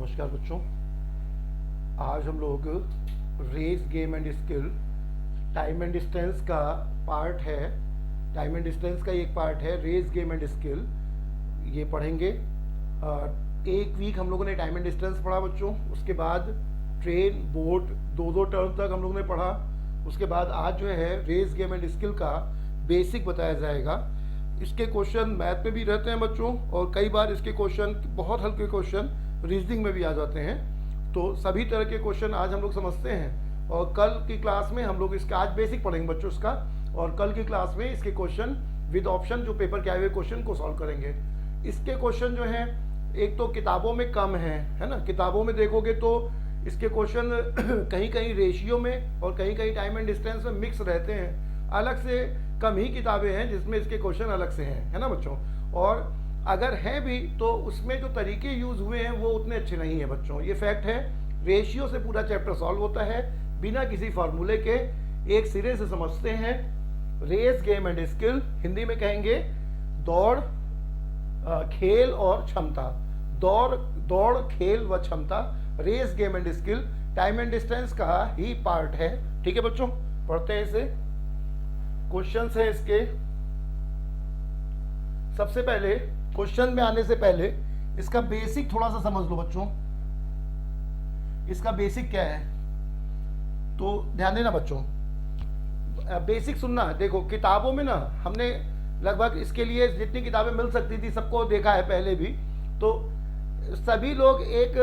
नमस्कार बच्चों। आज हम लोग race game and skill time and distance का पार्ट है। टाइम एंड डिस्टेंस का एक पार्ट है रेस गेम एंड स्किल, ये पढ़ेंगे। एक वीक हम लोगों ने टाइम एंड डिस्टेंस पढ़ा बच्चों। उसके बाद ट्रेन बोट दो टर्म तक हम लोगों ने पढ़ा। उसके बाद आज जो है रेस गेम एंड स्किल का बेसिक बताया जाएगा। इसके क्वेश्चन मैथ में भी रहते हैं बच्चों, और कई बार इसके क्वेश्चन बहुत हल्के क्वेश्चन रीजनिंग में भी आ जाते हैं। तो सभी तरह के क्वेश्चन आज हम लोग समझते हैं, और कल की क्लास में हम लोग इसका आज बेसिक पढ़ेंगे बच्चों इसका, और कल की क्लास में इसके क्वेश्चन विद ऑप्शन जो पेपर के आए हुए क्वेश्चन को सॉल्व करेंगे। इसके क्वेश्चन जो हैं एक तो किताबों में कम है ना। किताबों में देखोगे तो इसके क्वेश्चन कहीं कहीं रेशियो में और कहीं कहीं टाइम एंड डिस्टेंस में मिक्स रहते हैं। अलग से कम ही किताबें हैं जिसमें इसके क्वेश्चन अलग से हैं, है ना बच्चों। और अगर हैं भी तो उसमें जो तरीके यूज हुए हैं वो उतने अच्छे नहीं है बच्चों। ये फैक्ट है। रेशियो से पूरा चैप्टर सॉल्व होता है बिना किसी फार्मूले के, एक सिरे से समझते हैं। Race game and skill Hindi में कहेंगे दौड़, खेल और क्षमता। दौड़ खेल व क्षमता race game and skill time and distance का ही पार्ट है। ठीक है बच्चों, पढ़ते हैं इसे। क्वेश्चन है इसके। सबसे पहले क्वेश्चन में आने से पहले इसका बेसिक थोड़ा सा समझ लो बच्चों। इसका बेसिक क्या है तो ध्यान देना बच्चों। बेसिक सुनना। देखो किताबों में ना हमने लगभग इसके लिए जितनी किताबें मिल सकती थी सबको देखा है पहले भी। तो सभी लोग एक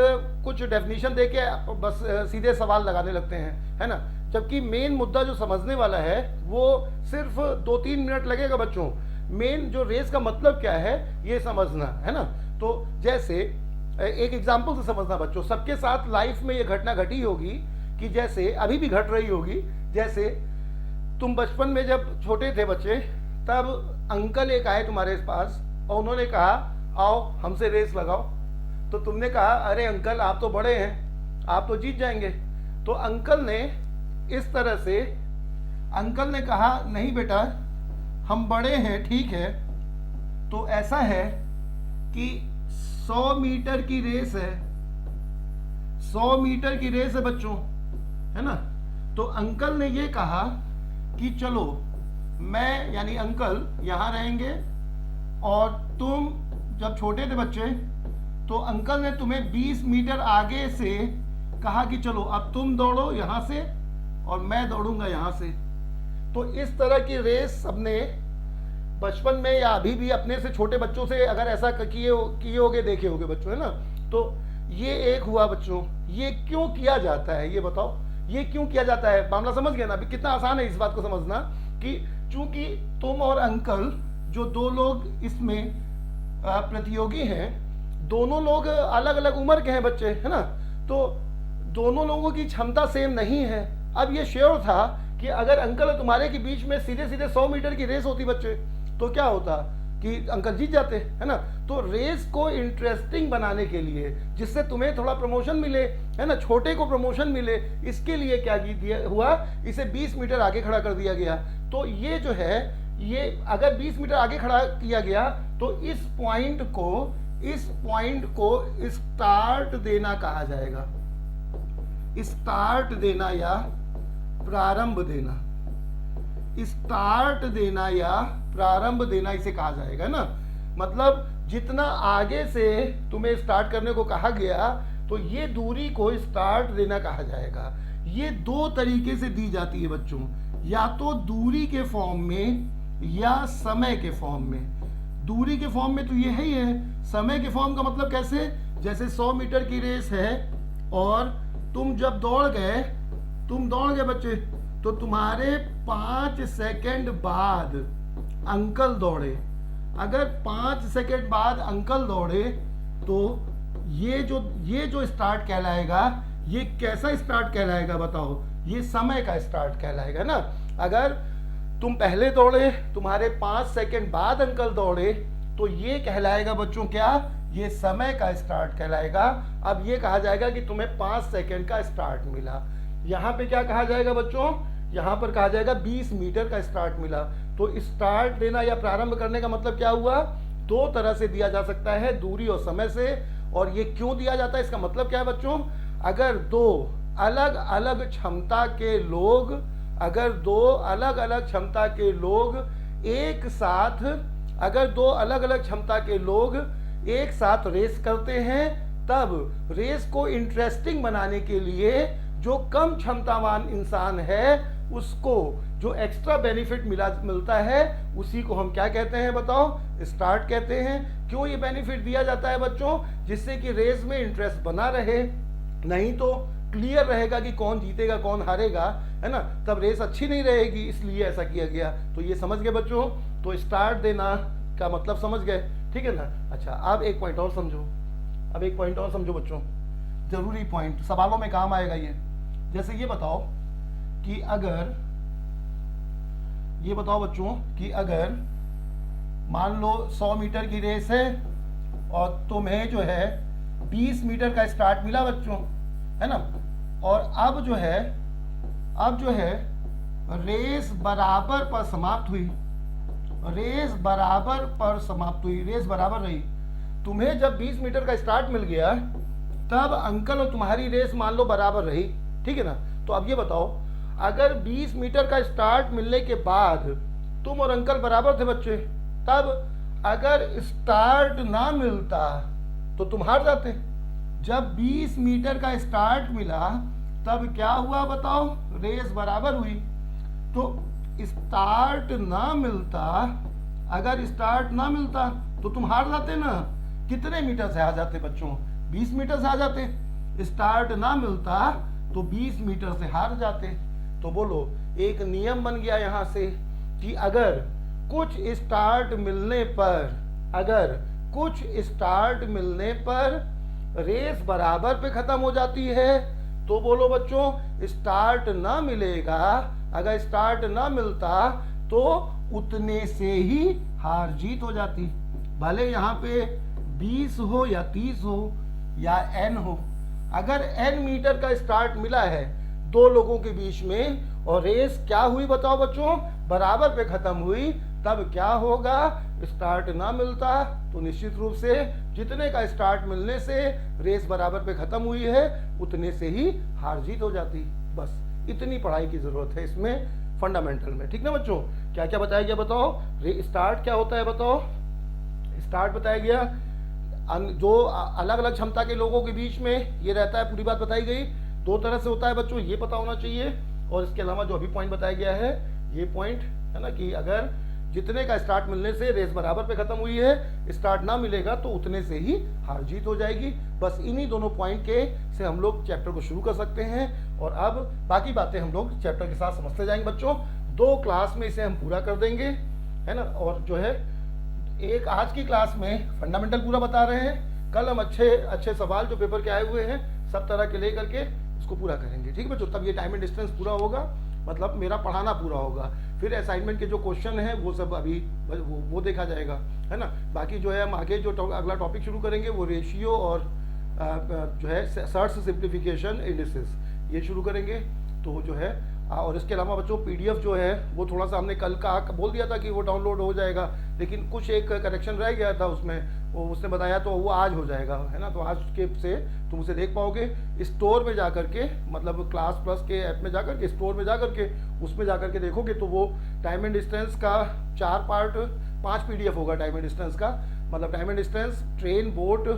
कुछ डेफिनेशन देके बस सीधे सवाल लगाने लगते हैं, है ना। जबकि मेन मुद्दा जो समझने वाला है वो सिर्फ 2-3 मिनट लगेगा बच्चों। मेन जो रेस का मतलब क्या है ये समझना, है ना। तो जैसे एक एग्जांपल से समझना बच्चों। सबके साथ लाइफ में ये घटना घटी होगी कि जैसे अभी भी घट रही होगी। जैसे तुम बचपन में जब छोटे थे बच्चे, तब अंकल एक आए तुम्हारे पास और उन्होंने कहा आओ हमसे रेस लगाओ। तो तुमने कहा अरे अंकल आप तो बड़े हैं, आप तो जीत जाएंगे। तो अंकल ने इस तरह से अंकल ने कहा नहीं बेटा हम बड़े हैं, ठीक है। तो ऐसा है कि 100 मीटर की रेस है, 100 मीटर की रेस है बच्चों, है ना। तो अंकल ने ये कहा कि चलो मैं यानी अंकल यहाँ रहेंगे, और तुम जब छोटे थे बच्चे तो अंकल ने तुम्हें 20 मीटर आगे से कहा कि चलो अब तुम दौड़ो यहाँ से और मैं दौड़ूंगा यहाँ से। तो इस तरह की रेस सबने बचपन में या अभी भी अपने से छोटे बच्चों से अगर ऐसा किए होगे देखे होगे बच्चों, है ना। तो ये एक हुआ बच्चों। ये क्यों किया जाता है ये बताओ, ये क्यों किया जाता है। मामला समझ गए ना। अभी कितना आसान है इस बात को समझना कि चूंकि तुम और अंकल जो दो लोग इसमें प्रतियोगी हैं, दोनों लोग अलग अलग उम्र के हैं बच्चे, है ना। तो दोनों लोगों की क्षमता सेम नहीं है। अब ये श्योर था कि अगर अंकल और तुम्हारे के बीच में सीधे सीधे 100 मीटर की रेस होती बच्चे तो क्या होता कि अंकल जीत जाते, है ना। तो रेस को इंटरेस्टिंग बनाने के लिए, जिससे तुम्हें थोड़ा प्रमोशन मिले, है ना, छोटे को प्रमोशन मिले, इसके लिए क्या हुआ, इसे 20 मीटर आगे खड़ा कर दिया गया। तो ये जो है ये अगर 20 मीटर आगे खड़ा किया गया तो इस पॉइंट को स्टार्ट देना कहा जाएगा। स्टार्ट देना या प्रारंभ देना, स्टार्ट देना या प्रारंभ देना इसे कहा जाएगा ना। मतलब जितना आगे से तुम्हें स्टार्ट करने को कहा गया तो ये दूरी को स्टार्ट देना कहा जाएगा। ये दो तरीके से दी जाती है बच्चों, या तो दूरी के फॉर्म में या समय के फॉर्म में। दूरी के फॉर्म में तो ये ही है। समय के फॉर्म का मतलब कैसे, जैसे 100 मीटर की रेस है और तुम जब दौड़ गए बच्चे, तो तुम्हारे 5 सेकंड बाद अंकल दौड़े। अगर 5 सेकंड बाद अंकल दौड़े तो ये जो स्टार्ट कहलाएगा, ये कैसा स्टार्ट कहलाएगा बताओ, ये समय का स्टार्ट कहलाएगा ना। अगर तुम पहले दौड़े, तुम्हारे 5 सेकंड बाद अंकल दौड़े, तो ये कहलाएगा बच्चों क्या, ये समय का स्टार्ट कहलाएगा। अब ये कहा जाएगा कि तुम्हें 5 सेकंड का स्टार्ट मिला। यहाँ पे क्या कहा जाएगा बच्चों, यहाँ पर कहा जाएगा 20 मीटर का स्टार्ट मिला। तो स्टार्ट देना या प्रारंभ करने का मतलब क्या हुआ, दो तरह से दिया जा सकता है, दूरी और समय से। और ये क्यों दिया जाता है, इसका मतलब क्या है बच्चों, अगर दो अलग अलग क्षमता के लोग, अगर दो अलग अलग क्षमता के लोग एक साथ, अगर दो अलग अलग क्षमता के लोग एक साथ रेस करते हैं, तब रेस को इंटरेस्टिंग बनाने के लिए जो कम क्षमतावान इंसान है उसको जो एक्स्ट्रा बेनिफिट मिलता है, उसी को हम क्या कहते हैं बताओ, स्टार्ट कहते हैं। क्यों ये बेनिफिट दिया जाता है बच्चों, जिससे कि रेस में इंटरेस्ट बना रहे, नहीं तो क्लियर रहेगा कि कौन जीतेगा कौन हारेगा, है ना, तब रेस अच्छी नहीं रहेगी, इसलिए ऐसा किया गया। तो ये समझ गए बच्चों, तो स्टार्ट देना का मतलब समझ गए, ठीक है ना। अच्छा, अब एक पॉइंट और समझो, अब एक पॉइंट और समझो बच्चों, जरूरी पॉइंट, सवालों में काम आएगा ये। जैसे ये बताओ कि अगर, ये बताओ बच्चों कि अगर मान लो 100 मीटर की रेस है और तुम्हें जो है 20 मीटर का स्टार्ट मिला बच्चों, है ना, और अब जो है रेस बराबर पर समाप्त हुई, रेस बराबर पर समाप्त हुई, रेस बराबर रही। तुम्हें जब 20 मीटर का स्टार्ट मिल गया, तब अंकल और तुम्हारी रेस मान लो बराबर रही, ठीक है ना। तो अब ये बताओ, अगर 20 मीटर का स्टार्ट मिलने के बाद तुम और अंकल बराबर थे बच्चे, तब अगर स्टार्ट ना मिलता तो तुम हार जाते। जब 20 मीटर का स्टार्ट मिला तब क्या हुआ बताओ, रेस बराबर हुई। तो स्टार्ट ना मिलता, अगर स्टार्ट ना मिलता तो तुम हार जाते ना। कितने मीटर से आ जाते बच्चों, 20 मीटर से आ जाते। स्टार्ट ना मिलता तो 20 मीटर से हार जाते। तो बोलो, एक नियम बन गया यहां से कि अगर कुछ स्टार्ट मिलने पर, अगर कुछ स्टार्ट मिलने पर रेस बराबर पे खत्म हो जाती है, तो बोलो बच्चों स्टार्ट ना मिलेगा, अगर स्टार्ट ना मिलता तो उतने से ही हार जीत हो जाती। भले यहाँ पे 20 हो या 30 हो या n हो, अगर n मीटर का स्टार्ट मिला है दो लोगों के बीच में और रेस क्या हुई बताओ बच्चों, बराबर पे खत्म हुई, तब क्या होगा, स्टार्ट ना मिलता तो निश्चित रूप से जितने का स्टार्ट मिलने से रेस बराबर पे खत्म हुई है उतने से ही हार जीत हो जाती। बस इतनी पढ़ाई की जरूरत है इसमें, फंडामेंटल में, ठीक ना बच्चों। क्या क्या बताया गया बताओ, स्टार्ट क्या होता है बताओ, स्टार्ट बताया गया जो अलग अलग क्षमता के लोगों के बीच में ये रहता है, पूरी बात बताई गई। दो तरह से होता है बच्चों, ये पता होना चाहिए। और इसके अलावा जो अभी पॉइंट बताया गया है, ये पॉइंट है ना, कि अगर जितने का स्टार्ट मिलने से रेस बराबर पे खत्म हुई है, स्टार्ट ना मिलेगा तो उतने से ही हार जीत हो जाएगी। बस इन्हीं दोनों पॉइंट के से हम लोग चैप्टर को शुरू कर सकते हैं, और अब बाकी बातें हम लोग चैप्टर के साथ समझते जाएंगे बच्चों। 2 क्लास में इसे हम पूरा कर देंगे, है ना। और जो है एक आज की क्लास में फंडामेंटल पूरा बता रहे हैं, कल हम अच्छे सवाल जो पेपर के आए हुए हैं सब तरह के लेकर के इसको पूरा करेंगे, ठीक है बच्चों। तब ये टाइम एंड डिस्टेंस पूरा होगा, मतलब मेरा पढ़ाना पूरा होगा। फिर असाइनमेंट के जो क्वेश्चन है वो सब अभी वो देखा जाएगा, है ना। बाकी जो है हम आगे जो अगला टॉपिक शुरू करेंगे वो रेशियो और जो है सर्च सिंप्लीफिकेशन इंडिसेस, ये शुरू करेंगे। तो जो है और इसके अलावा बच्चों पीडीएफ जो है वो थोड़ा सा हमने कल का बोल दिया था कि वो डाउनलोड हो जाएगा, लेकिन कुछ एक करेक्शन रह गया था उसमें, वो उसने बताया तो वो आज हो जाएगा, है ना। तो आज के से तुम उसे देख पाओगे स्टोर में जाकर के, मतलब क्लास प्लस के ऐप में जाकर के, स्टोर में जाकर के उसमें जाकर के देखोगे तो वो टाइम एंड डिस्टेंस का 5 पीडीएफ होगा टाइम एंड डिस्टेंस का, मतलब time and distance, train, boat,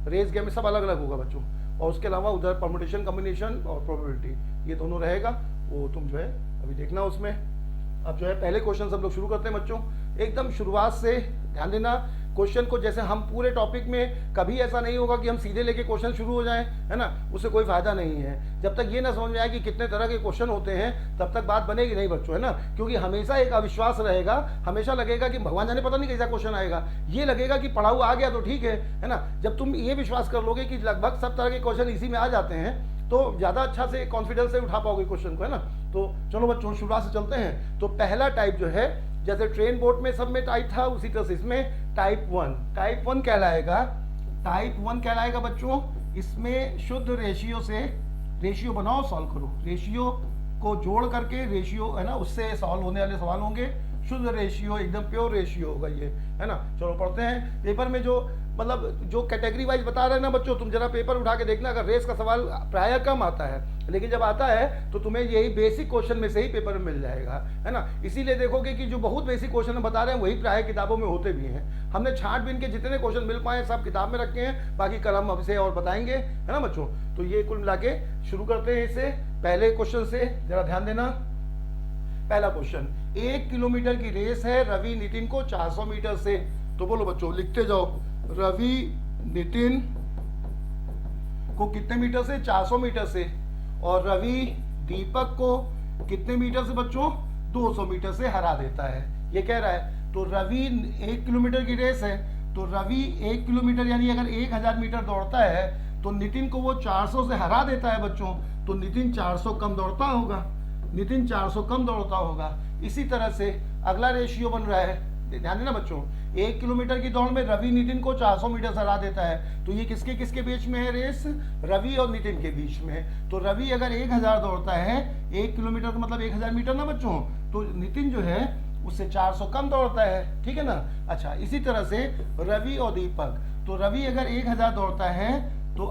race game, सब अलग अलग होगा बच्चों। और उसके अलावा उधर परमुटेशन, कॉम्बिनेशन और प्रोबेबिलिटी, ये दोनों रहेगा, वो तुम जो है अभी देखना उसमें। अब जो है पहले क्वेश्चन हम लोग शुरू करते हैं बच्चों, एकदम शुरुआत से ध्यान देना क्वेश्चन को। जैसे हम पूरे टॉपिक में कभी ऐसा नहीं होगा कि हम सीधे लेके क्वेश्चन शुरू हो जाएं, है ना, उससे कोई फायदा नहीं है। जब तक ये ना समझ में आए कि कितने तरह के क्वेश्चन होते हैं तब तक बात बनेगी नहीं बच्चों, है ना। क्योंकि हमेशा एक अविश्वास रहेगा, हमेशा लगेगा कि भगवान जाने पता नहीं कैसा क्वेश्चन आएगा, ये लगेगा कि पढ़ा हुआ आ गया तो ठीक है ना। जब तुम ये विश्वास कर लोगे कि लगभग सब तरह के क्वेश्चन इसी में आ जाते हैं तो ज़्यादा अच्छा से कॉन्फिडेंस से उठा पाओगे क्वेश्चन को, है ना। तो चलो बच्चों शुरुआत से चलते हैं। तो पहला टाइप जो है, जैसे ट्रेन बोट में सब में टाइप था उसी तरह से इसमें टाइप 1 कहलाएगा। टाइप 1 कहलाएगा बच्चों, इसमें शुद्ध रेशियो से, रेशियो बनाओ, सॉल्व करो, रेशियो को जोड़ करके, रेशियो है ना, उससे सॉल्व होने वाले सवाल होंगे। शुद्ध रेशियो, एकदम प्योर रेशियो होगा ये, है ना। चलो पढ़ते हैं। पेपर में जो मतलब जो कैटेगरी वाइज बता रहे हैं ना बच्चों, तुम जरा पेपर उठा के देखना, अगर रेस का सवाल प्राय कम आता है, लेकिन जब आता है तो तुम्हें यही बेसिक क्वेश्चन में से ही पेपर में मिल जाएगा, है ना। इसीलिए देखोगे कि जो बहुत बेसिक क्वेश्चन बता रहे हैं वही प्राय किताबों में होते भी हैं। हमने छांट-बीन के जितने क्वेश्चन मिल पाए सब किताब में रखे हैं, बाकी कल हम से और बताएंगे, है ना बच्चों। तो ये कुल मिला के शुरू करते हैं इससे पहले क्वेश्चन से, जरा ध्यान देना। पहला क्वेश्चन, 1 किलोमीटर की रेस है रवि नितिन को 400 मीटर से। तो बोलो बच्चों, लिखते जाओ, रवि नितिन को कितने मीटर से? 400 मीटर से। और रवि दीपक को कितने मीटर से बच्चों? 200 मीटर से हरा देता है, ये कह रहा है। तो रवि 1 किलोमीटर की रेस है, तो रवि 1 किलोमीटर यानी अगर 1000 मीटर दौड़ता है तो नितिन को वो 400 से हरा देता है बच्चों, तो नितिन 400 कम दौड़ता होगा, नितिन 400 कम दौड़ता होगा। इसी तरह से अगला रेशियो बन रहा है, ध्यान देना बच्चों, 1 किलोमीटर की दौड़ में रवि नितिन को 400 मीटर से हरा देता है, तो ये किसके किसके बीच में है रेस? रवि और नितिन के बीच में। तो रवि अगर 1000 दौड़ता है, 1 किलोमीटर का मतलब 1000 मीटर ना बच्चों, तो नितिन जो है उससे 400 कम दौड़ता है, ठीक है ना। अच्छा, इसी तरह से रवि और दीपक, तो रवि अगर 1000 दौड़ता है तो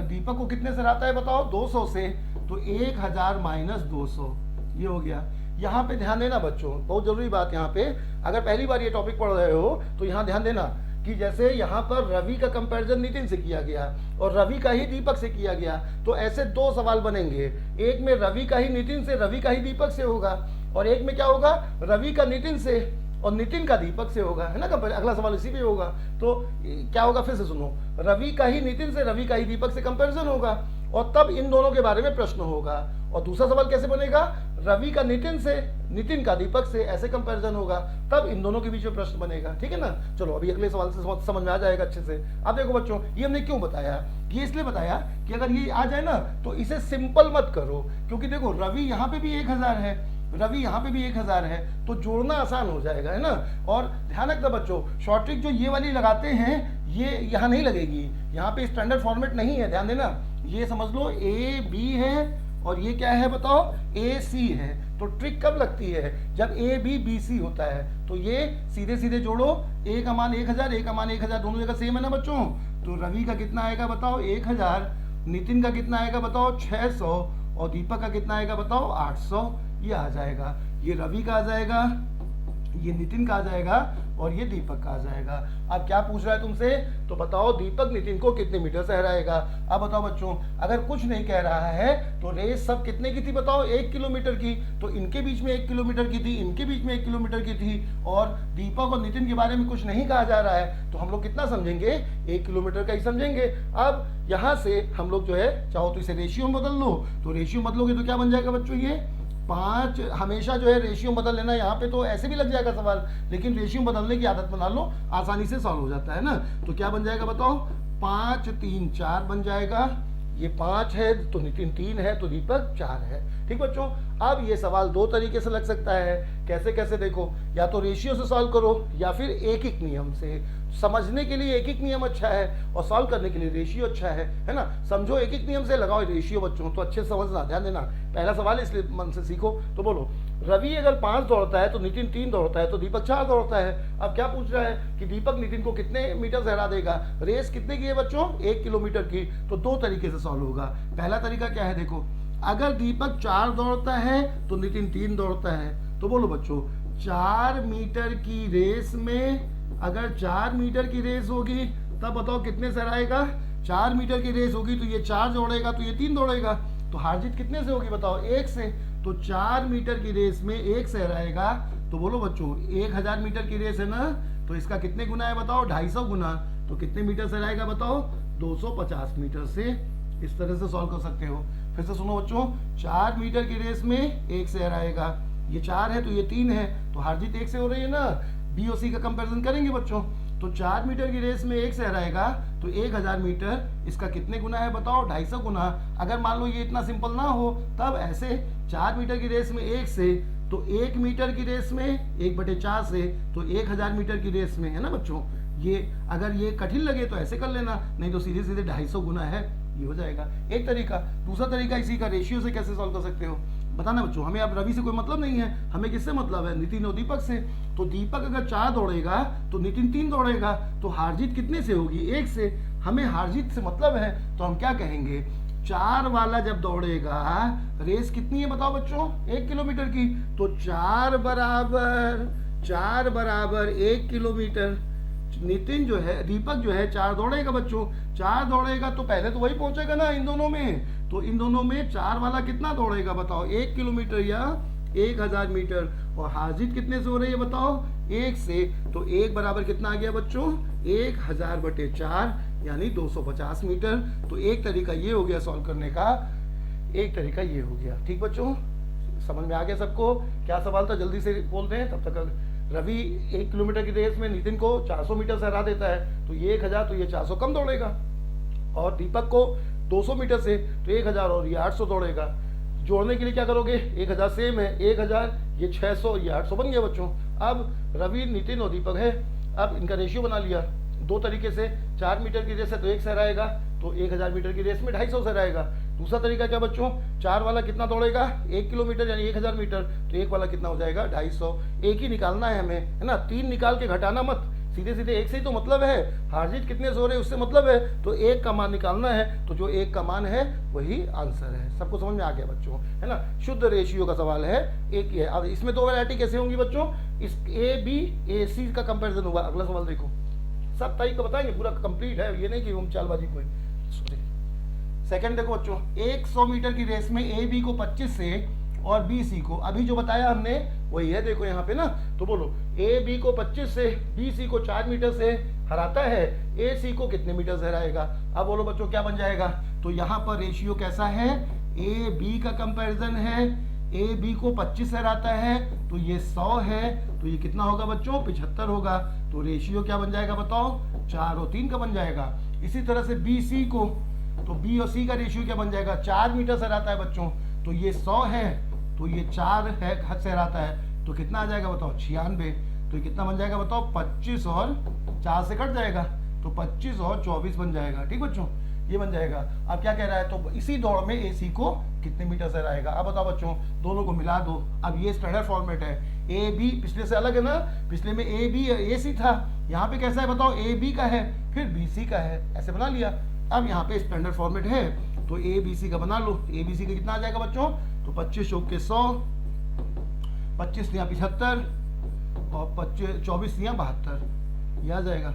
दीपक को कितने से हराता है बताओ? 200 से। तो 1000 माइनस 200, ये हो गया। यहाँ पे ध्यान देना बच्चों, बहुत जरूरी बात यहाँ पे, अगर पहली बार ये टॉपिक पढ़ रहे हो तो यहाँ ध्यान देना कि जैसे यहाँ पर रवि का कंपैरिजन नितिन से किया गया और रवि का ही दीपक से किया गया, तो ऐसे दो सवाल बनेंगे। एक में रवि का ही नितिन से, रवि का ही दीपक से होगा, और एक में क्या होगा? रवि का नितिन से और नितिन का दीपक से होगा, है ना। अगला सवाल इसी पे होगा। तो क्या होगा, फिर से सुनो, रवि का ही नितिन से, रवि का ही दीपक से कंपैरिजन होगा, और तब इन दोनों के बारे में प्रश्न होगा। और दूसरा सवाल कैसे बनेगा? रवि का नितिन से, नितिन का दीपक से, ऐसे कंपैरिजन होगा, तब इन दोनों के बीच में प्रश्न बनेगा, ठीक है ना। चलो अभी अगले सवाल से समझ में आ जाएगा अच्छे से। अब देखो बच्चों, ये हमने क्यों बताया? ये इसलिए बताया कि अगर ये आ जाए ना तो इसे सिंपल मत करो, क्योंकि देखो रवि यहाँ पे भी 1000 है, रवि यहाँ पे भी 1000 है, तो जोड़ना आसान हो जाएगा, है ना। और ध्यान रखना बच्चों, शॉर्ट ट्रिक जो ये वाली लगाते हैं ये यहाँ नहीं लगेगी, यहाँ पे स्टैंडर्ड फॉर्मेट नहीं है, ध्यान देना। ये समझ लो ए बी है और ये क्या है बताओ? ए सी है। तो ट्रिक कब लगती है? जब ए बी बी सी होता है। तो ये सीधे सीधे जोड़ो, ए का मान 1000, ए का मान 1000, दोनों जगह सेम है ना बच्चों। तो रवि का कितना आएगा बताओ? 1000। नितिन का कितना आएगा बताओ? 600। और दीपक का कितना आएगा बताओ? 800। ये आ जाएगा, ये रवि का आ जाएगा, ये नितिन का आ जाएगा और ये दीपक का आ जाएगा। अब क्या पूछ रहा है तुमसे? तो बताओ दीपक नितिन को कितने मीटर से हराएगा। अब बताओ बच्चों, अगर कुछ नहीं कह रहा है तो रेस सब कितने की थी बताओ? 1 किलोमीटर की। तो इनके बीच में 1 किलोमीटर की थी, इनके बीच में 1 किलोमीटर की थी, और दीपक और नितिन के बारे में कुछ नहीं कहा जा रहा है, तो हम लोग कितना समझेंगे? 1 किलोमीटर का ही समझेंगे। अब यहाँ से हम लोग जो है, चाहो तो इसे रेशियो में बदल लो, तो रेशियो बदलोगे तो क्या बन जाएगा बच्चों? ये 5, हमेशा जो है रेशियो बदल लेना, यहाँ पे तो ऐसे भी लग जाएगा सवाल, लेकिन रेशियो बदलने की आदत बना लो, आसानी से सॉल्व हो जाता है ना। तो क्या बन जाएगा बताओ? 5 3 4 बन जाएगा। ये 5 है तो नितिन 3 है तो दीपक 4 है, ठीक बच्चों। अब ये सवाल दो तरीके से लग सकता है, कैसे कैसे देखो, या तो रेशियो से सॉल्व करो या फिर एक एक नियम से। समझने के लिए एक एक नियम अच्छा है और सॉल्व करने के लिए रेशियो अच्छा है ना। समझो एक एक नियम से, लगाओ रेशियो बच्चों, तो अच्छे से समझना, ध्यान देना। पहला सवाल इसलिए मन से सीखो। तो बोलो, रवि अगर 5 दौड़ता है तो नितिन 3 दौड़ता है तो दीपक 4 दौड़ता है। अब क्या पूछ रहा है कि दीपक नितिन को कितने मीटर से हरा देगा? रेस कितने की है बच्चों? 1 किलोमीटर की। तो दो तरीके से सॉल्व होगा। पहला तरीका क्या है देखो, अगर दीपक 4 दौड़ता है तो नितिन 3 दौड़ता है। तो बोलो बच्चों, 4 मीटर की रेस में, अगर 4 मीटर की रेस होगी तब बताओ कितने से हराएगा? 4 मीटर की रेस होगी तो ये 4 दौड़ेगा तो ये 3 दौड़ेगा, तो हार जीत कितने से होगी बताओ? 1 से। तो 4 मीटर की रेस में 1 से हराएगा। तो बोलो बच्चों, 1000 मीटर की रेस है ना, तो इसका कितने गुना है बताओ? 250 गुना। तो कितने मीटर से हराएगा बताओ? 250 मीटर से। इस तरह से सॉल्व कर सकते हो। फिर से सुनो बच्चों, 4 मीटर की रेस में 1 से हराएगा, ये 4 है तो ये 3 है, तो हार जीत 1 से हो रही है ना। बी और सी का कंपैरिजन करेंगे बच्चों। तो 4 मीटर की रेस में 1 से हराएगा तो 1000 मीटर, इसका कितने गुना है बताओ? 250 गुना। अगर मान लो ये इतना सिंपल ना हो, तब ऐसे 4 मीटर की रेस में 1 से, तो 1 मीटर की रेस में 1/4 से, तो 1000 मीटर की रेस में, है ना बच्चों। ये अगर ये कठिन लगे तो ऐसे कर लेना, नहीं तो सीधे सीधे 250 गुना है, ये हो जाएगा एक तरीका। दूसरा तरीका इसी का रेशियो से कैसे सॉल्व कर सकते हो? बताना बच्चों, हमें अब रवि से कोई मतलब नहीं है, हमें किससे मतलब है, नितिन और दीपक से। तो दीपक अगर 4 दौड़ेगा तो नितिन 3 दौड़ेगा, तो हार जीत कितने से होगी, 1 से। हमें हार जीत से मतलब है, तो हम क्या कहेंगे, 4 वाला जब दौड़ेगा, रेस कितनी है बताओ बच्चों, 1 किलोमीटर की, तो 4 बराबर 1 किलोमीटर। नितिन जो है, दीपक जो है 4 दौड़ेगा बच्चों, 4 दौड़ेगा तो पहले तो वही पहुंचेगा ना इन दोनों में, तो इन दोनों में 4 वाला कितना दौड़ेगा बताओ, 1 किलोमीटर या 1000 मीटर। और हार जीत कितने से हो रही है बताओ, 1 से। तो 1 बराबर कितना आ गया बच्चों, 1000/4 यानी 250 मीटर। तो एक तरीका ये हो गया सॉल्व करने का, एक तरीका ये हो गया। ठीक बच्चों, समझ में आ गया सबको, क्या सवाल था जल्दी से बोलते हैं तब तक। रवि 1 किलोमीटर की रेस में नितिन को 400 मीटर से हरा देता है, तो ये 1000, तो ये 400 कम दौड़ेगा। और दीपक को 200 मीटर से, तो 1000 और ये 800 दौड़ेगा। जोड़ने के लिए क्या करोगे, 1000 सेम है, 1000 ये 600 ये 800 बन गया बच्चों। अब रवि, नितिन और दीपक है, अब इनका रेशियो बना लिया दो तरीके से। 4 मीटर की रेस है तो 1 से हराएगा, तो 1000 मीटर की रेस में 250 से हराएगा। दूसरा तरीका क्या बच्चों, 4 वाला कितना दौड़ेगा, 1 किलोमीटर यानी 1000 मीटर, तो 1 वाला कितना हो जाएगा, 250। एक ही निकालना है हमें, है ना, 3 निकाल के घटाना मत, सीधे सीधे 1 से ही तो मतलब है, हार जीत कितने से हो रहे हैं उससे मतलब है, तो 1 का मान निकालना है, तो जो 1 का मान है वही आंसर है। सबको समझ में आ गया बच्चों, है ना, शुद्ध रेशियो का सवाल है, एक ही है। अब इसमें 2 वैरायटी कैसे होंगी बच्चों, इस AB/AC का कंपेरिजन होगा। अगला सवाल देखो, सब तारीख को बताएंगे, पूरा कंप्लीट है, ये नहीं कि हम चालबाजी कोई। सेकंड देखो बच्चों, 100 मीटर की रेस में AB को 25 से और BC को, अभी जो बताया हमने वही है, देखो यहाँ पे ना, तो बोलो AB को 25 से, BC को 4 मीटर से हराता है, AC को कितने मीटर से हराएगा। अब बोलो बच्चों क्या बन जाएगा, तो यहाँ पर रेशियो कैसा है, AB का कंपैरिजन है, AB को 25 से हराता है तो ये 100 है, तो ये कितना होगा बच्चों, 75 होगा। तो रेशियो क्या बन जाएगा बताओ, 4 और 3 का बन जाएगा। इसी तरह से BC को, तो B और C का रेशियो क्या बन जाएगा, 4 मीटर से हराता है बच्चों, तो ये 100 है, तो ये 4 है हद से हराता है, तो कितना आ जाएगा बताओ, 96। तो ये कितना बन जाएगा बताओ, 25 और 4 से कट जाएगा, तो 25 और 24 बन जाएगा। ठीक बच्चों, ये बन जाएगा। अब क्या कह रहा है, तो इसी दौड़ में AC को कितने मीटर से हराएगा। अब बताओ बच्चों, दोनों को मिला दो। अब ये स्टैंडर्ड फॉर्मेट है, AB पिछले से अलग है ना, पिछले में AB AC था, यहाँ पे कैसा है बताओ, AB का है फिर BC का है, ऐसे बना लिया। अब यहाँ पे स्टैंडर्ड फॉर्मेट है, तो ABC का बना लो। ABC का कितना आ जाएगा बच्चों, तो 25 चौक के 100, 25 तिया 75 और 24 तिया 72, ये आ जाएगा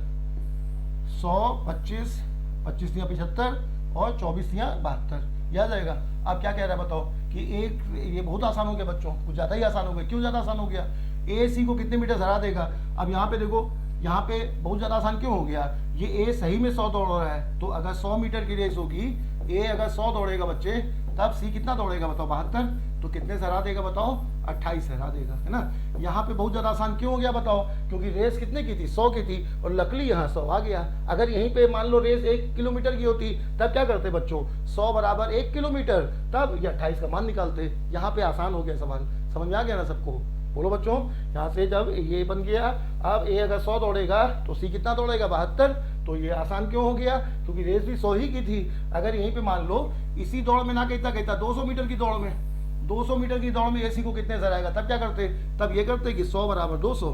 100, 25, 25 तिया 75 और 24 तिया 72, ये आ जाएगा। अब क्या कह रहा है बताओ कि एक, ये बहुत आसान हो गया बच्चों, कुछ ज़्यादा ही आसान हो गया। क्यों ज़्यादा आसान हो गया, AC को कितने मीटर हरा देगा। अब यहाँ पे देखो, यहाँ पे बहुत ज़्यादा आसान क्यों हो गया, ये A सही में 100 दौड़ रहा है, तो अगर 100 मीटर की रेस होगी, A अगर 100 दौड़ेगा बच्चे, तब C कितना दौड़ेगा बताओ, 72, तो कितने से हरा देगा बताओ, 28 से हरा देगा, है ना। यहाँ पे बहुत ज़्यादा आसान क्यों हो गया बताओ, क्योंकि रेस कितने की थी, 100 की थी, और लकली यहाँ 100 आ गया। अगर यहीं पे मान लो रेस 1 किलोमीटर की होती, तब क्या करते बच्चों, 100 बराबर 1 किलोमीटर, तब ये 28 का मान निकालते। यहाँ पे आसान हो गया सवाल, समझ में आ गया ना सबको। बोलो बच्चों, यहाँ से जब ये बन गया, अब A अगर 100 दौड़ेगा तो C कितना दौड़ेगा, 72, तो ये आसान क्यों हो गया, क्योंकि रेस भी 100 ही की थी। अगर यहीं पे मान लो इसी दौड़ में ना कहता 200 मीटर की दौड़ में, 200 मीटर की दौड़ में AC को कितने से हराएगा, तब क्या करते, तब ये करते कि 100 बराबर 200,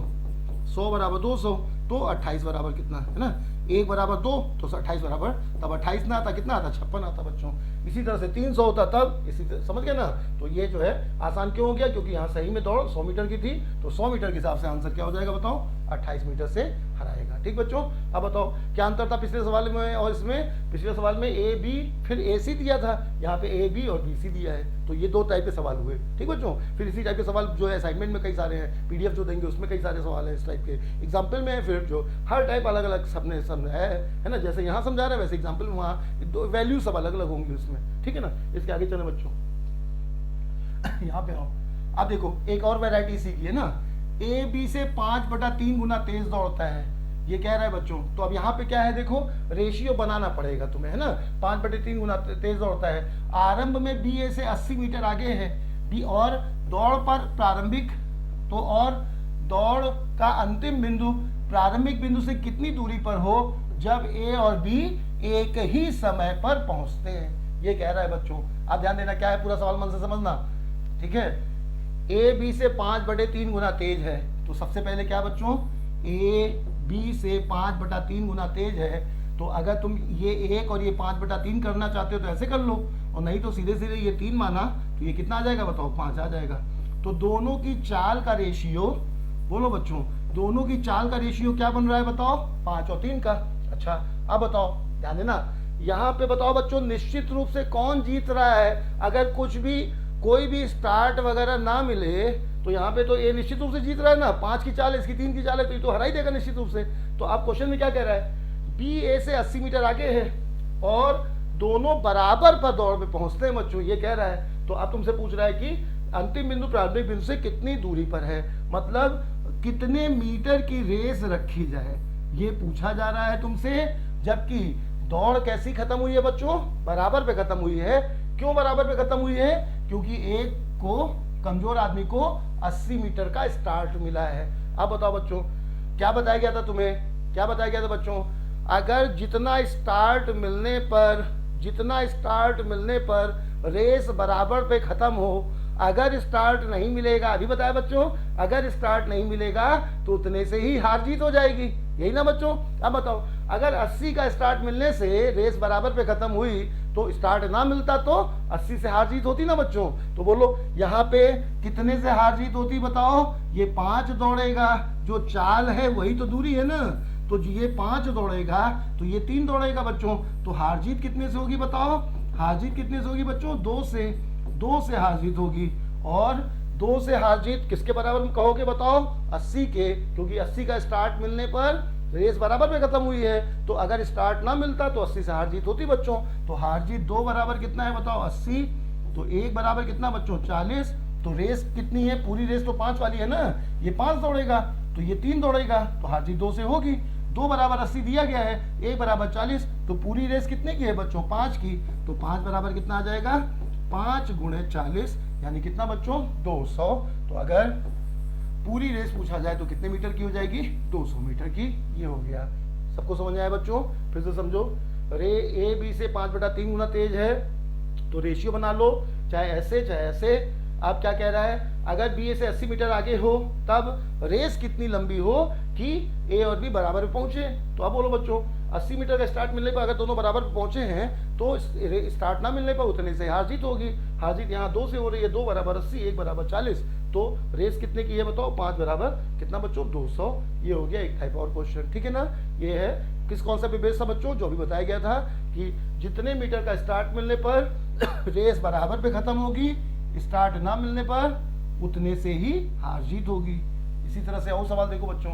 100 बराबर 200, तो 28 बराबर कितना है ना, 1 बराबर 2, तो 28 बराबर, तब 28 ना आता, कितना आता, 56 आता बच्चों। इसी तरह से 300 होता तब, इसी तरह समझ गए ना। तो ये जो है आसान क्यों हो गया, क्योंकि यहाँ सही में दौड़ 100 मीटर की थी, तो 100 मीटर के हिसाब से आंसर क्या हो जाएगा बताओ, 28 मीटर से हराएगा। ठीक बच्चों, अब बताओ क्या अंतर था पिछले सवाल में और इसमें। पिछले सवाल में AB फिर AC दिया था, यहाँ पे AB और BC दिया है, तो ये 2 टाइप के सवाल हुए। ठीक बच्चों, फिर इसी टाइप के सवाल जो है असाइनमेंट में कई सारे हैं, PDF जो देंगे उसमें कई सारे सवाल हैं इस टाइप के, एग्जाम्पल में है, फिर जो हर टाइप अलग अलग सबने समझाया है ना, जैसे यहाँ समझा रहे हैं वैसे एग्जाम्पल में वहाँ वैल्यू सब अलग अलग होंगी उसमें। ठीक है ना, इसके आगे चले बच्चों, यहाँ पे आओ। अब देखो एक और वैरायटी सीखी है ना, AB से 5/3 गुना तेज दौड़ता है, ये कह रहा है बच्चों। तो अब यहाँ पे क्या है देखो, रेशियो बनाना पड़ेगा तुम्हें, है ना, 5/3 गुना तेज दौड़ता है। आरंभ में BA से 80 मीटर आगे है B, और दौड़ पर प्रारंभिक, तो और दौड़ का अंतिम बिंदु प्रारंभिक बिंदु से कितनी दूरी पर हो जब A और B एक ही समय पर पहुंचते हैं, ये कह रहा है बच्चों। आप ध्यान देना, क्या है पूरा सवाल मन से समझना। ठीक है, ए बी से 5/3 गुना तेज है, तो सबसे पहले क्या बच्चों, ए बी से 5/3 गुना तेज है, तो अगर तुम ये 1 और ये 5/3 करना चाहते हो तो ऐसे कर लो, और नहीं तो सीधे सीधे ये 3 माना तो ये कितना आ जाएगा बताओ, 5 आ जाएगा। तो दोनों की चाल का रेशियो, बोलो बच्चों, दोनों की चाल का रेशियो क्या बन रहा है बताओ, 5 और 3 का। अच्छा अब बताओ, ध्यान देना, यहाँ पे बताओ बच्चों निश्चित रूप से कौन जीत रहा है। अगर कुछ भी कोई भी स्टार्ट वगैरह ना मिले तो यहाँ पे तो ये निश्चित रूप से जीत रहा है ना, 5 की चाल है, इसकी 3 की चाल है, तो ये तो हरा ही देगा निश्चित रूप से। तो आप क्वेश्चन में क्या कह रहा है, बी ए से 80 मीटर आगे है और दोनों बराबर पर दौड़ में पहुंचते हैं बच्चों, ये कह रहा है। तो अब तुमसे पूछ रहा है कि अंतिम बिंदु प्रारंभिक बिंदु से कितनी दूरी पर है, मतलब कितने मीटर की रेस रखी जाए, ये पूछा जा रहा है तुमसे। जबकि दौड़ कैसी खत्म हुई है बच्चों, बराबर पे खत्म हुई है। क्यों बराबर पे खत्म हुई है, क्योंकि एक को, कमजोर आदमी को 80 मीटर का स्टार्ट मिला है। अब बताओ बच्चों, क्या बताया गया था तुम्हें, क्या बताया गया था बच्चों, अगर जितना स्टार्ट मिलने पर रेस बराबर पे खत्म हो, अगर स्टार्ट नहीं मिलेगा, अभी बताया बच्चों, अगर स्टार्ट नहीं मिलेगा तो उतने से ही हार जीत हो जाएगी, यही ना बच्चों। अब बताओ, अगर 80 का स्टार्ट मिलने से रेस बराबर पे खत्म हुई तो स्टार्ट ना मिलता तो 80 से हार जीत होती ना बच्चों। तो बोलो यहाँ पे कितने से हार जीत होती बताओ, ये 5 दौड़ेगा, जो चाल है वही तो दूरी है ना, तो ये 5 दौड़ेगा तो ये 3 दौड़ेगा बच्चों, तो हार जीत कितने से होगी बताओ, हार जीत कितने से होगी बच्चों, 2 से हार जीत होगी। और 2 से हार जीत किसके बराबर कहोगे बताओ, 80 के, क्योंकि 80 का स्टार्ट मिलने पर रेस बराबर में खत्म हुई है, तो अगर स्टार्ट ना मिलता तो 80 से हार जीत होती बच्चों। तो हार जीत 2 बराबर कितना है बताओ, 80, तो 1 बराबर कितना बच्चों, 40। तो रेस कितनी है, पूरी रेस तो 5 वाली है ना, ये 5 दौड़ेगा तो ये 3 दौड़ेगा, तो हार जीत 2 से होगी। 2 बराबर 80 दिया गया है, 1 बराबर 40, तो पूरी रेस कितने की है बच्चों, 5 की, तो 5 बराबर कितना आ जाएगा, 5 गुणे 40, यानी कितना बच्चों, 200। तो अगर पूरी रेस पूछा जाए तो कितने मीटर की हो जाएगी, 200 मीटर की। ये हो गया, सबको समझ में आया बच्चों, फिर से समझो। रे ए बी से 5/3 गुना तेज है, तो रेशियो बना लो, चाहे ऐसे चाहे ऐसे। आप क्या कह रहा है, अगर बी ए से 80 मीटर आगे हो तब रेस कितनी लंबी हो कि ए और बी बराबर पहुंचे। तो अब बोलो बच्चों, 80 मीटर का स्टार्ट मिलने पर अगर दोनों बराबर पहुंचे हैं तो स्टार्ट ना मिलने पर उतने से हार जीत होगी। हार जीत यहाँ 2 से हो रही है, 2 बराबर 80, 1 बराबर 40, तो रेस कितने की है बताओ, 5 बराबर कितना बच्चों, 200। ये हो गया एक टाइप और क्वेश्चन, ठीक है ना। ये है किस कॉन्सेप्ट पे बेस्ड था बच्चों, जो भी बताया गया था कि जितने मीटर का स्टार्ट मिलने पर रेस बराबर पे खत्म होगी, स्टार्ट ना मिलने पर उतने से ही हार जीत होगी। इसी तरह से और सवाल देखो बच्चों,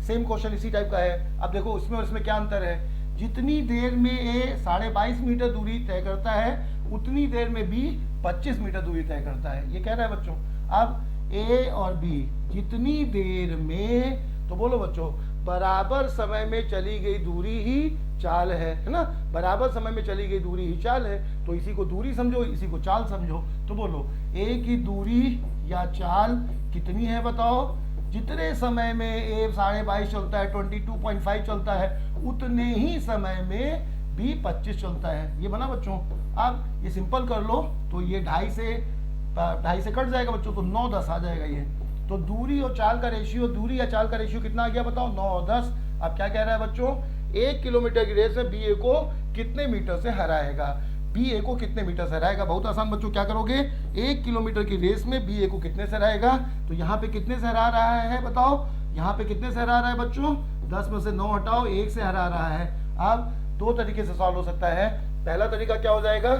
सेम क्वेश्चन इसी टाइप का है। अब देखो उसमें और इसमें क्या अंतर है, जितनी देर में ए 22.5 मीटर दूरी तय करता है उतनी देर में बी 25 मीटर दूरी तय करता है, ये कह रहा है बच्चों। अब ए और बी जितनी देर में, तो बोलो बच्चों, बराबर समय में चली गई दूरी ही चाल है ना, बराबर समय में चली गई दूरी ही चाल है। तो इसी को दूरी समझो, इसी को चाल समझो। तो बोलो ए की दूरी या चाल कितनी है बताओ, जितने समय में ए 22.5 चलता है, 22.5 चलता है, उतने ही समय में बी 25 चलता है। ये बना बच्चों। अब ये सिंपल कर लो तो ये 2.5 से कट जाएगा बच्चों, तो 9-10 आ जाएगा ये। तो दूरी और चाल का रेशियो, दूरी या चाल का रेशियो कितना आ गया बताओ, 9 और 10। अब क्या कह रहा है बच्चों, 1 किलोमीटर की रेस में बी ए को कितने मीटर से हराएगा, बी ए को कितने मीटर से हराएगा। बहुत आसान बच्चों, क्या करोगे, 1 किलोमीटर की रेस में बी ए को कितने से हराएगा, तो यहाँ पे कितने से हरा रहा है बताओ, यहाँ पे कितने से हरा रहा है बच्चों, 10 में से 9 हटाओ, 1 से हरा रहा है। अब 2 तरीके से सॉल्व हो सकता है। पहला तरीका क्या हो जाएगा,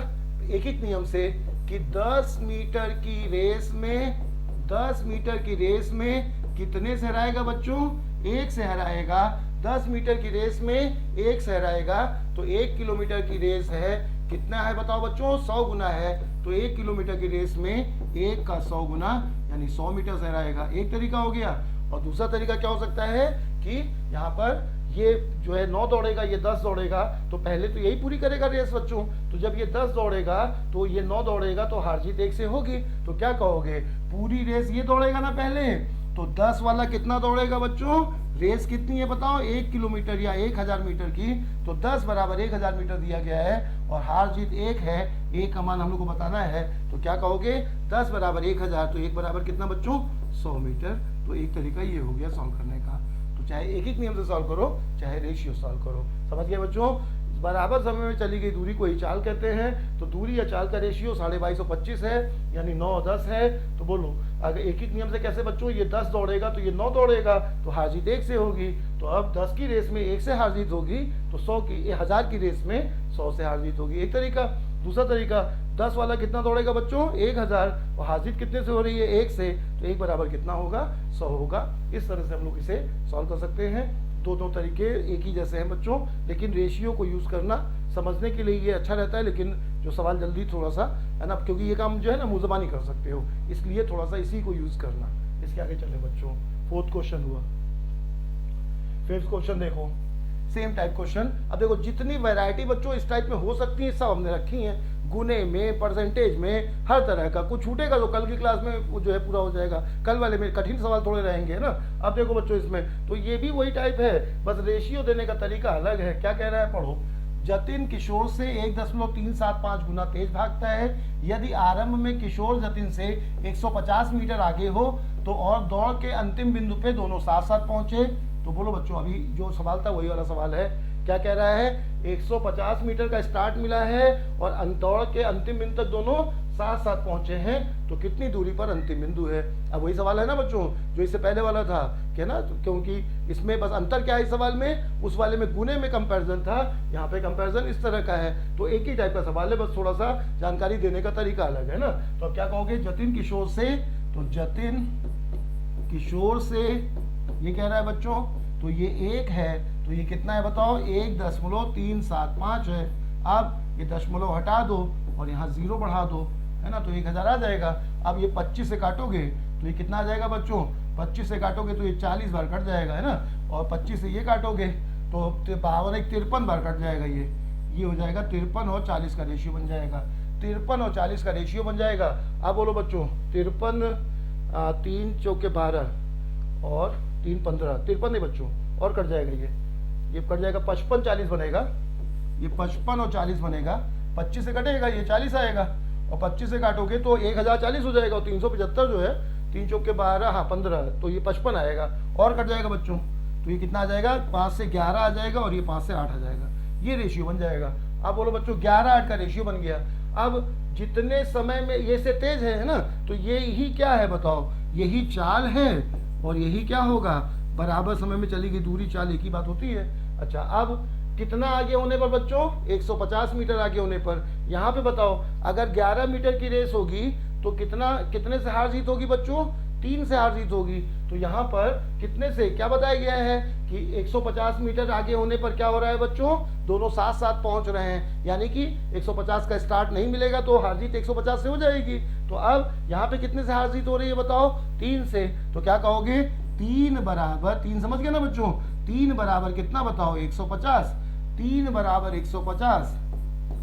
एक ही नियम से कि 10 मीटर की रेस में, 10 मीटर की रेस में कितने से हराएगा बच्चों, 1 से हराएगा। 10 मीटर की रेस में 1 से हराएगा, तो 1 किलोमीटर की रेस है, कितना है बताओ बच्चों, 100 गुना है। तो 1 किलोमीटर की रेस में 1 का 100 गुना यानी 100 मीटर से हराएगा, एक तरीका हो गया। और दूसरा तरीका क्या हो सकता है कि यहाँ पर ये जो है 9 दौड़ेगा, ये 10 दौड़ेगा, तो पहले तो यही पूरी करेगा रेस बच्चों। तो जब ये 10 दौड़ेगा तो ये 9 दौड़ेगा, तो हार जीत 1 से होगी। तो क्या कहोगे, पूरी रेस ये दौड़ेगा ना पहले, तो 10 वाला कितना दौड़ेगा बच्चों, रेस कितनी है बताओ, 1 किलोमीटर या 1000 मीटर की, तो 10 बराबर 1000 मीटर दिया गया है, और हार जीत 1 है, 1 का मान हम लोग को बताना है, तो क्या कहोगे 10 बराबर 1000, तो 1 बराबर कितना बच्चों 100 मीटर। तो एक तरीका ये हो गया सॉल्व करने का। तो चाहे एक एक नियम से सॉल्व करो, चाहे रेशियो सॉल्व करो। समझ गए बच्चों? बराबर समय में चली गई दूरी को ही चाल कहते हैं। तो दूरी या चाल का रेशियो 2225 है, यानी 9 और 10 है। तो बोलो अगर एक एक नियम से कैसे बच्चों, ये 10 दौड़ेगा तो ये 9 दौड़ेगा, तो हार जीत 1 से होगी। तो अब 10 की रेस में 1 से हार जीत होगी, तो 1000 की रेस में 100 से हार जीत होगी। एक तरीका। दूसरा तरीका, 10 वाला कितना दौड़ेगा बच्चों 1000, और हार जीत कितने से हो रही है 1 से, तो 1 बराबर कितना होगा 100 होगा। इस तरह से हम लोग इसे सॉल्व कर सकते हैं। दो तरीके एक ही जैसे हैं बच्चों, लेकिन रेशियो को यूज़ करना समझने के लिए ये अच्छा रहता है, लेकिन जो सवाल जल्दी थोड़ा सा है ना, क्योंकि ये काम जो है ना मुँह ज़बानी कर सकते हो, इसलिए थोड़ा सा इसी को यूज़ करना। इसके आगे चले बच्चों, 4th क्वेश्चन हुआ। 5th क्वेश्चन देखो, सेम टाइप क्वेश्चन। अब देखो जितनी वैरायटी बच्चों इस टाइप में हो सकती है सब हमने रखी हैं, गुने में, परसेंटेज में, हर तरह का। कुछ छूटेगा तो कल की क्लास में वो जो है पूरा हो जाएगा, कल वाले में कठिन सवाल थोड़े रहेंगे ना। अब देखो बच्चों इसमें तो ये भी वही टाइप है, बस रेशियो देने का तरीका अलग है। क्या कह रहा है पढ़ो। जतिन किशोर से 1.375 गुना तेज भागता है। यदि आरंभ में किशोर जतिन से 150 मीटर आगे हो तो और दौड़ के अंतिम बिंदु पे दोनों साथ साथ पहुंचे। तो बोलो बच्चों, अभी जो सवाल था वही वाला सवाल है। क्या कह रहा है 150 मीटर का स्टार्ट मिला है और दौड़ के अंतिम बिंदु तक दोनों साथ साथ पहुंचे हैं, तो कितनी दूरी पर अंतिम बिंदु है। अब वही सवाल है ना बच्चों जो इससे पहले वाला था, क्या ना, क्योंकि इसमें बस अंतर क्या है इस सवाल में, उस वाले में गुने में कंपैरिजन था, यहाँ पे कंपैरिजन इस तरह का है। तो एक ही टाइप का सवाल है, बस थोड़ा सा जानकारी देने का तरीका अलग है ना। तो अब क्या कहोगे जतिन किशोर से, तो जतिन किशोर से ये कह रहा है बच्चों, तो ये 1 है, तो ये कितना है बताओ 1.375 है। अब ये दशमलव हटा दो और यहाँ 0 बढ़ा दो, है ना, तो 1000 आ जाएगा। अब ये 25 से काटोगे तो ये कितना आ जाएगा बच्चों, 25 से काटोगे तो ये 40 बार कट जाएगा, है ना, और 25 से ये काटोगे तो 53 बार कट जाएगा। ये हो जाएगा 53 और 40 का रेशियो बन जाएगा। 53 और 40 का रेशियो बन जाएगा। अब बोलो बच्चों 53 3 चौके 12 और 3 15, 53 नहीं बच्चों, और कट जाएगा ये कट जाएगा 55 40 बनेगा। ये 55 और 40 बनेगा, 25 से कटेगा ये 40 आएगा, और 25 से काटोगे तो 1040 हो जाएगा, और 375 जो है 3 चौके 12 हाँ 15, तो ये 55 आएगा, और कट जाएगा बच्चों, तो ये कितना आ जाएगा 5 से 11 आ जाएगा, और ये 5 से 8 आ जाएगा। ये रेशियो बन जाएगा। अब बोलो बच्चों 11-8 का रेशियो बन गया। अब जितने समय में ये से तेज है ना, तो ये ही क्या है बताओ, यही चाल है, और यही क्या होगा बराबर समय में चली गई दूरी, चाल एक ही बात होती है। अच्छा अब कितना आगे होने पर बच्चों 150 मीटर आगे होने पर, यहाँ पे बताओ अगर 11 मीटर की रेस होगी तो कितने से हार जीत होगी बच्चों, 3 से हार जीत होगी। तो यहाँ पर कितने से क्या बताया गया है कि 150 मीटर आगे होने पर क्या हो रहा है बच्चों, दोनों साथ साथ पहुंच रहे हैं, यानी कि 150 का स्टार्ट नहीं मिलेगा तो हार जीत 150 से हो जाएगी। तो अब यहाँ पे कितने से हार जीत हो रही है बताओ, 3 से। तो क्या कहोगे 3 बराबर 3, समझ गए ना बच्चों, 3 बराबर कितना बताओ 150, 3 बराबर 150,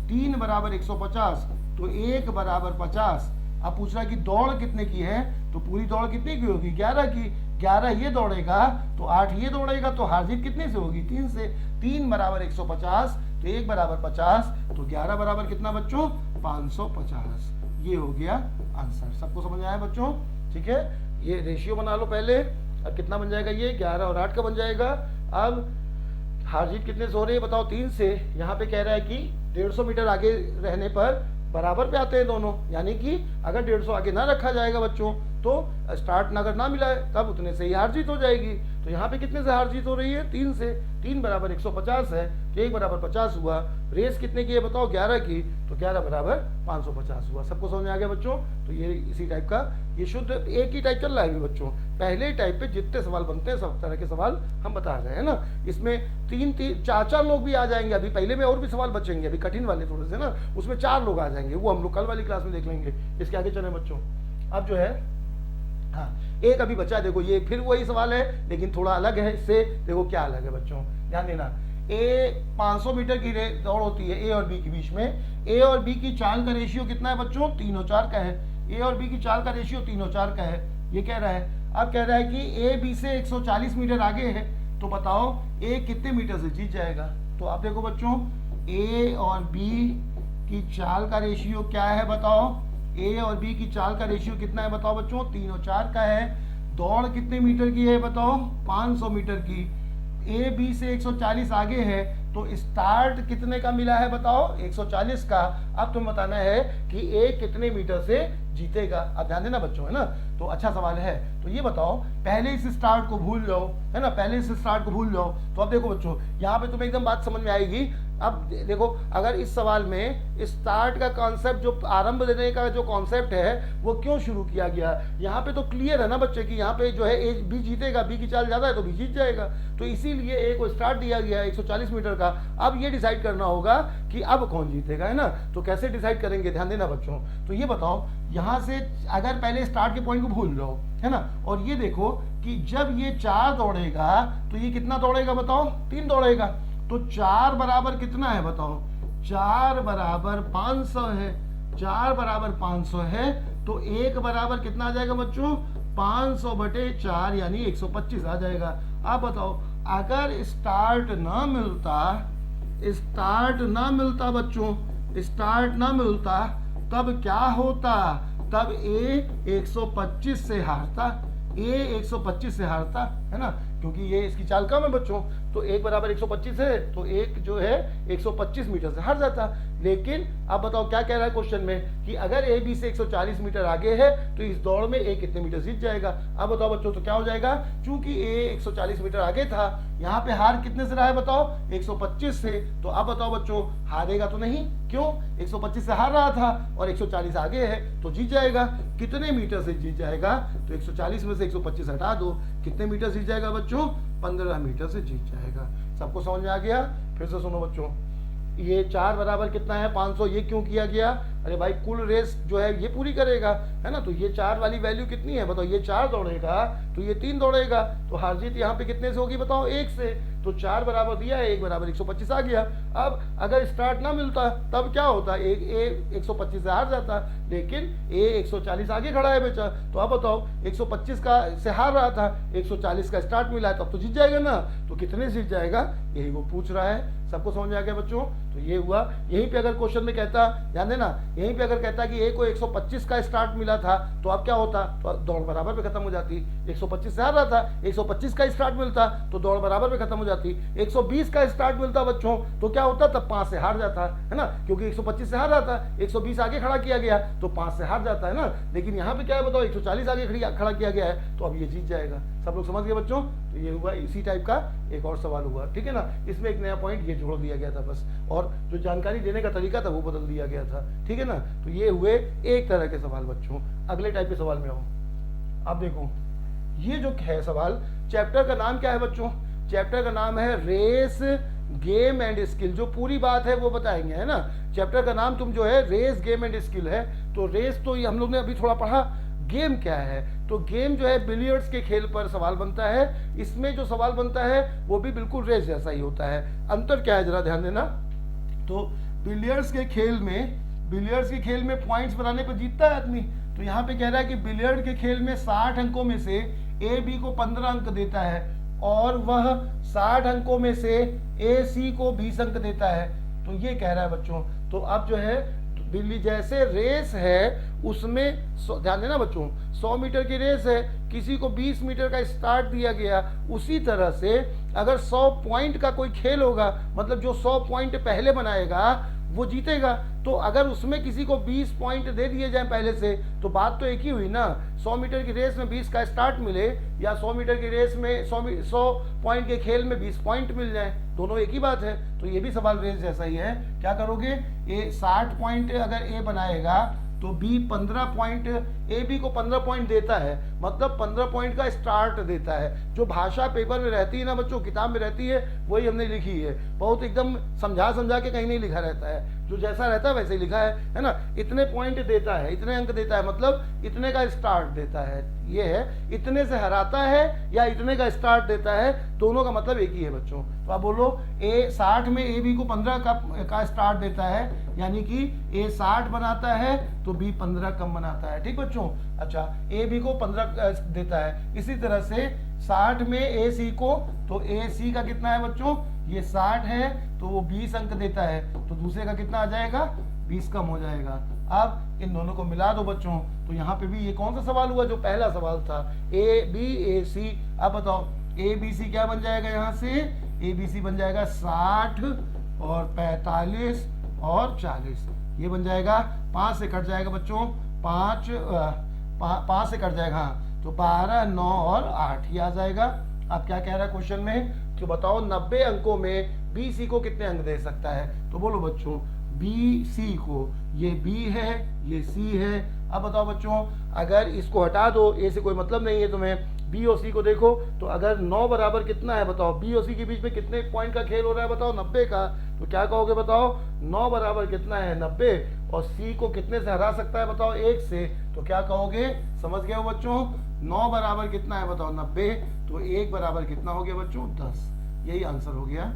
3 बराबर 150, तो 1 बराबर 50। अब पूछ रहा है कि दौड़ कितने की है, तो पूरी दौड़ कितने की होगी 11 की, 11 ये दौड़ेगा तो 8 ये दौड़ेगा, तो हार जीत कितने से होगी 3 से। 3 बराबर 150, तो 1 बराबर 50, तो 11 बराबर कितना बच्चों 550। ये हो गया आंसर। सबको समझ आया बच्चों, ठीक है। ये रेशियो बना लो पहले। अब कितना बन जाएगा ये 11 और 8 का बन जाएगा। अब हार जीत कितने से हो रही है बताओ 3 से। यहाँ पे कह रहा है कि 150 मीटर आगे रहने पर बराबर पे आते हैं दोनों, यानी कि अगर 150 आगे ना रखा जाएगा बच्चों तो स्टार्ट अगर ना मिला है तब उतने से ही हार जीत हो जाएगी। तो यहाँ पे कितने से हार जीत हो रही है 3 से। 3 बराबर 150 है, तो 1 बराबर 50 हुआ। रेस कितने की है बताओ 11 की, तो 11 बराबर 550 हुआ। सबको समझ में आ गया बच्चों। तो ये इसी टाइप का, ये शुद्ध एक ही टाइप चल रहा है बच्चों। पहले ही टाइप पे जितने सवाल बनते हैं सब तरह के सवाल हम बता रहे हैं ना। इसमें 4 लोग भी आ जाएंगे, अभी पहले में और भी सवाल बचेंगे, अभी कठिन वाले थोड़े से ना, उसमें 4 लोग आ जाएंगे, वो हम लोग कल वाली क्लास में देख लेंगे। इसके आगे चले बच्चों। अब जो है हाँ एक अभी बचा, देखो ये फिर वही सवाल है लेकिन थोड़ा अलग है इससे। देखो क्या अलग है बच्चों, ध्यान देना। 500 मीटर की दौड़ होती है ए और बी के बीच में। ए और बी की चाल का रेशियो कितना है बच्चों 3 और 4 का है। ए और बी की चाल का रेशियो 3 और 4 का है, ये कह रहा है। अब कह रहा है कि ए बी से 140 मीटर आगे है, तो बताओ ए कितने मीटर से जीत जाएगा। तो आप देखो बच्चों, ए और बी की चाल का रेशियो क्या है बताओ, ए और बी की चाल का रेशियो कितना है बताओ बच्चों, 3 और 4 का है। दौड़ कितने मीटर की है बताओ, 500 मीटर की। ए बी से 140 आगे है, तो स्टार्ट कितने का मिला है बताओ, 140 का। अब तुम्हें बताना है कि ए कितने मीटर से जीतेगा। अब ध्यान देना बच्चों, है ना, तो अच्छा सवाल है। तो ये बताओ, पहले इस स्टार्ट को भूल जाओ, है ना, पहले इस स्टार्ट को भूल जाओ। तो अब देखो बच्चों, यहाँ पे तुम्हें एकदम बात समझ में आएगी। अब देखो, अगर इस सवाल में स्टार्ट का कॉन्सेप्ट, जो आरंभ देने का जो कॉन्सेप्ट है, वो क्यों शुरू किया गया, यहाँ पे तो क्लियर है ना बच्चे कि यहाँ पे जो है ए बी जीतेगा, बी की चाल ज्यादा है तो बी जीत जाएगा। तो इसीलिए ए को स्टार्ट दिया गया है 140 मीटर का। अब ये डिसाइड करना होगा कि अब कौन जीतेगा, है ना। तो कैसे डिसाइड करेंगे, ध्यान देना बच्चों। तो ये बताओ, यहाँ से अगर पहले स्टार्ट के पॉइंट को भूल जाओ, है ना, और ये देखो कि जब ये 4 दौड़ेगा तो ये कितना दौड़ेगा बताओ, 3 दौड़ेगा। तो 4 बराबर कितना है बताओ, 4 बराबर 500 है। 4 बराबर 500 है, तो 1 बराबर कितना आ जाएगा बच्चों, 500 बटे 4 यानी 125 आ जाएगा। अब बताओ, अगर स्टार्ट ना मिलता बच्चों, स्टार्ट ना मिलता, तब क्या होता, तब ए 125 से हारता, ए 125 से हारता, है ना, क्योंकि ये इसकी चाल कम है बच्चों। तो 1 बराबर 125 है, तो 1 जो है 125 मीटर से हार जाता। लेकिन अब बताओ क्या कह रहा है क्वेश्चन में, कि अगर ए बी से 140 मीटर आगे है, तो इस दौड़ में ए कितने मीटर जीत जाएगा। अब बताओ बच्चों, तो क्या हो जाएगा, चूंकि ए 140 मीटर आगे था, यहाँ पे हार कितने से रहा है बताओ, 125 से। तो अब बताओ बच्चों, हारेगा तो नहीं, क्यों, 125 से हार रहा था और 140 आगे है, तो जीत जाएगा। कितने मीटर से जीत जाएगा, तो 140 में से 125 हटा दो, कितने मीटर जीत जाएगा बच्चों, 15 मीटर से जीत जाएगा। सबको समझ में आ गया। फिर से सुनो बच्चों, ये 4 बराबर कितना है, 500। ये क्यों किया गया, अरे भाई कुल रेस जो है ये पूरी करेगा, है ना। तो ये 4 वाली वैल्यू कितनी है बताओ, ये 4 दौड़ेगा तो ये 3 दौड़ेगा, तो हार जीत यहाँ पे कितने से होगी बताओ, 1 से। तो 4 बराबर दिया है, 1 बराबर 125 आ गया। अब अगर स्टार्ट ना मिलता तब क्या होता, ए 125 से हार जाता, लेकिन ए 140 आगे खड़ा है बेचा। तो अब बताओ, 125 का से हार रहा था, 140 का स्टार्ट मिला है, तब तो जीत जाएगा ना। तो कितने जीत जाएगा, यही वो पूछ रहा है। सबको समझ में आ गया बच्चों। तो ये हुआ। यहीं पे अगर क्वेश्चन में कहता, ध्यान देना, यहीं पे अगर कहता कि ए को 125 का स्टार्ट मिला था, तो अब क्या होता, तो दौड़ बराबर पे खत्म हो जाती। 125 से हार रहा था, 125 का स्टार्ट मिलता तो दौड़ बराबर पे खत्म हो जाती। 120 का स्टार्ट मिलता बच्चों, तो क्या होता, तब 5 से हार जाता, है ना, क्योंकि 125 से हार रहा था, 120 आगे खड़ा किया गया तो 5 से हार जाता, है ना। लेकिन यहाँ पे क्या है बताओ, 140 आगे खड़ा किया गया है, तो अब ये जीत जाएगा। सब लोग समझ गए बच्चों। तो ये हुआ, इसी टाइप का एक और सवाल हुआ, ठीक है ना। इसमें एक नया पॉइंट ये जोड़ दिया गया था बस, और जो जानकारी देने का तरीका था वो बदल दिया गया था, ठीक है ना। तो ये हुए एक तरह के सवाल बच्चों। अगले टाइप के सवाल में आओ। अब देखो, ये जो है सवाल, चैप्टर का नाम क्या है बच्चों, चैप्टर का नाम है रेस गेम एंड स्किल। जो पूरी बात है वो बताएंगे, है ना। चैप्टर का नाम तुम जो है रेस गेम एंड स्किल है। तो रेस तो ये हम लोग ने अभी थोड़ा पढ़ा, गेम क्या है, तो गेम जो है बिलियर्ड्स के खेल पर सवाल बनता है। इसमें जो सवाल बनता है वो भी बिल्कुल रेस जैसा ही होता है। अंतर क्या है जरा ध्यान देना। तो बिलियर्ड्स के खेल में पॉइंट्स बनाने पर जीतता है आदमी। तो यहाँ पे कह रहा है कि बिलियर्ड के खेल में 60 अंकों में से ए बी को 15 अंक देता है, और वह 60 अंकों में से ए सी को 20 अंक देता है। तो ये कह रहा है बच्चों। तो अब जो है बिल्ली जैसे रेस है उसमें ध्यान देना बच्चों, 100 मीटर की रेस है, किसी को 20 मीटर का स्टार्ट दिया गया। उसी तरह से अगर 100 पॉइंट का कोई खेल होगा, मतलब जो 100 पॉइंट पहले बनाएगा वो जीतेगा। तो अगर उसमें किसी को 20 पॉइंट दे दिए जाए पहले से, तो बात तो एक ही हुई ना। 100 मीटर की रेस में 20 का स्टार्ट मिले, या 100 मीटर की रेस में 100 पॉइंट के खेल में 20 पॉइंट मिल जाए, दोनों एक ही बात है। तो ये भी सवाल रेस जैसा ही है। क्या करोगे, ए 60 पॉइंट अगर ए बनाएगा तो बी 15 पॉइंट, ए बी को 15 पॉइंट देता है, मतलब 15 पॉइंट का स्टार्ट देता है। जो भाषा पेपर में रहती है ना बच्चों, किताब में रहती है, वही हमने लिखी है। बहुत एकदम समझा के कहीं नहीं लिखा रहता है, जो जैसा रहता है वैसे ही लिखा है ना। इतने पॉइंट देता है, इतने अंक देता है, मतलब इतने का स्टार्ट देता है। ये है, इतने से हराता है या इतने का स्टार्ट देता है, दोनों का मतलब एक ही है बच्चों। तो आप बोलो, ए 60 में ए बी को 15 का स्टार्ट देता है, यानी कि ए 60 बनाता है तो बी 15 कम बनाता है, ठीक बच्चों। अच्छा, ए बी को 15 देता है। इसी तरह से 60 में ए सी को, तो ए सी का कितना है बच्चों, ये 60 है तो वो 20 अंक देता है, तो दूसरे का कितना आ जाएगा, 20 कम हो जाएगा। अब इन दोनों को मिला दो बच्चों, तो यहाँ पे भी ये कौन सा सवाल हुआ, जो पहला सवाल था, ABC। अब बताओ ABC क्या बन जाएगा, यहाँ से ABC बन जाएगा 60 और 45 और 40, ये बन जाएगा। 5 से कट जाएगा बच्चों, 5 से कट जाएगा, हाँ, तो 12, 9 और 8 ये आ जाएगा। अब क्या कह रहा है क्वेश्चन में कि बताओ 90 अंकों में BC को कितने अंक दे सकता है। तो बोलो बच्चों BC को, ये B है, ये C है। अब बताओ बच्चों, अगर इसको हटा दो, ए से कोई मतलब नहीं है तुम्हें, B और C को देखो, तो अगर 9 बराबर कितना है बताओ, B और C के बीच में कितने पॉइंट का खेल हो रहा है बताओ, 90 का। तो क्या कहोगे बताओ, 9 बराबर कितना है 90, और C को कितने से हरा सकता है बताओ, 1 से। तो क्या कहोगे, समझ गए हो बच्चों, 9 बराबर कितना है बताओ 90, तो 1 बराबर कितना हो गया बच्चों 10, यही आंसर हो गया।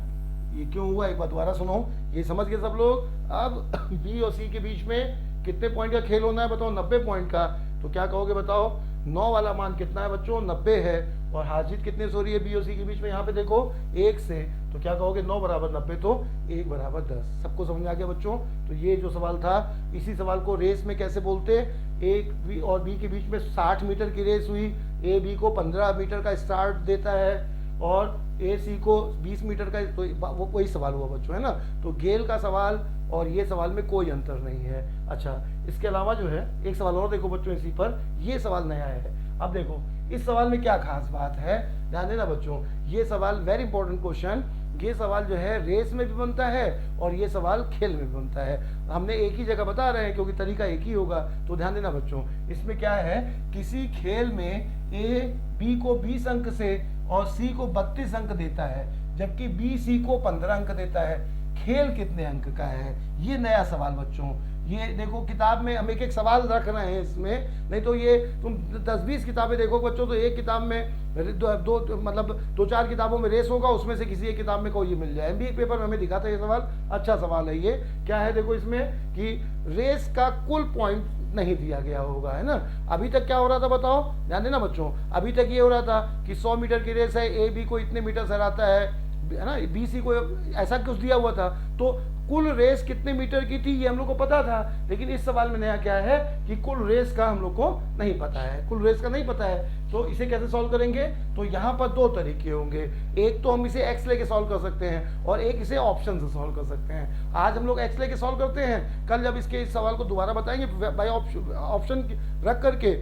ये क्यों हुआ एक बार दोबारा सुनो, ये समझ गए सब लोग। अब B और C के बीच में कितने पॉइंट का खेल होना है बताओ, 90 पॉइंट का। तो क्या कहोगे बताओ, 9 वाला मान कितना है बच्चों, 90 है, और हार जीत कितने से हो रही है B और C के बीच में, यहाँ पे देखो 1 से। तो क्या कहोगे, 9 बराबर 90 तो 1 बराबर 10। सबको समझ आ गया बच्चों। तो ये जो सवाल था, इसी सवाल को रेस में कैसे बोलते, एक B और B के बीच में 60 मीटर की रेस हुई, A B को 15 मीटर का स्टार्ट देता है और A C को 20 मीटर का, तो वो कोई सवाल हुआ बच्चों, है ना। तो गेल का सवाल और ये सवाल में कोई अंतर नहीं है। अच्छा, इसके अलावा जो है एक सवाल और देखो बच्चों इसी पर, ये सवाल नया है। अब देखो इस सवाल में क्या खास बात है, ध्यान देना बच्चों, ये सवाल वेरी इंपॉर्टेंट क्वेश्चन, ये सवाल जो है रेस में भी बनता है और ये सवाल खेल में भी बनता है। हमने एक ही जगह बता रहे हैं क्योंकि तरीका एक ही होगा। तो ध्यान देना बच्चों, इसमें क्या है, किसी खेल में A B को 20 अंक से और C को 32 अंक देता है, जबकि B C को 15 अंक देता है, खेल कितने अंक का है, ये नया सवाल बच्चों। ये देखो किताब में हम एक एक सवाल रख रहे हैं इसमें, नहीं तो ये तुम 10-20 किताबें देखो बच्चों, तो एक किताब में मतलब 2-4 किताबों में रेस होगा, उसमें से किसी एक किताब में कोई ये मिल जाए। MBA पेपर में हमें दिखा था ये सवाल, अच्छा सवाल है ये। क्या है देखो इसमें कि रेस का कुल पॉइंट नहीं दिया गया होगा, है ना। अभी तक क्या हो रहा था बताओ, ध्यान देना बच्चों, अभी तक ये हो रहा था कि 100 मीटर की रेस है, A B को इतने मीटर से हराता है ना, B C को ऐसा कुछ दिया हुआ था, तो कुल रेस कितने मीटर की थी ये हम लोग को पता था। लेकिन इस सवाल में नया क्या है कि कुल रेस का हम लोग को नहीं पता है, कुल रेस का नहीं पता है। तो इसे कैसे सॉल्व करेंगे, तो यहाँ पर 2 तरीके होंगे, एक तो हम इसे x लेके सॉल्व कर सकते हैं और एक इसे ऑप्शन से सॉल्व कर सकते हैं। आज हम लोग x लेके सॉल्व करते हैं, कल जब इसके इस सवाल को दोबारा बताएंगे बाय ऑप्शन रख करके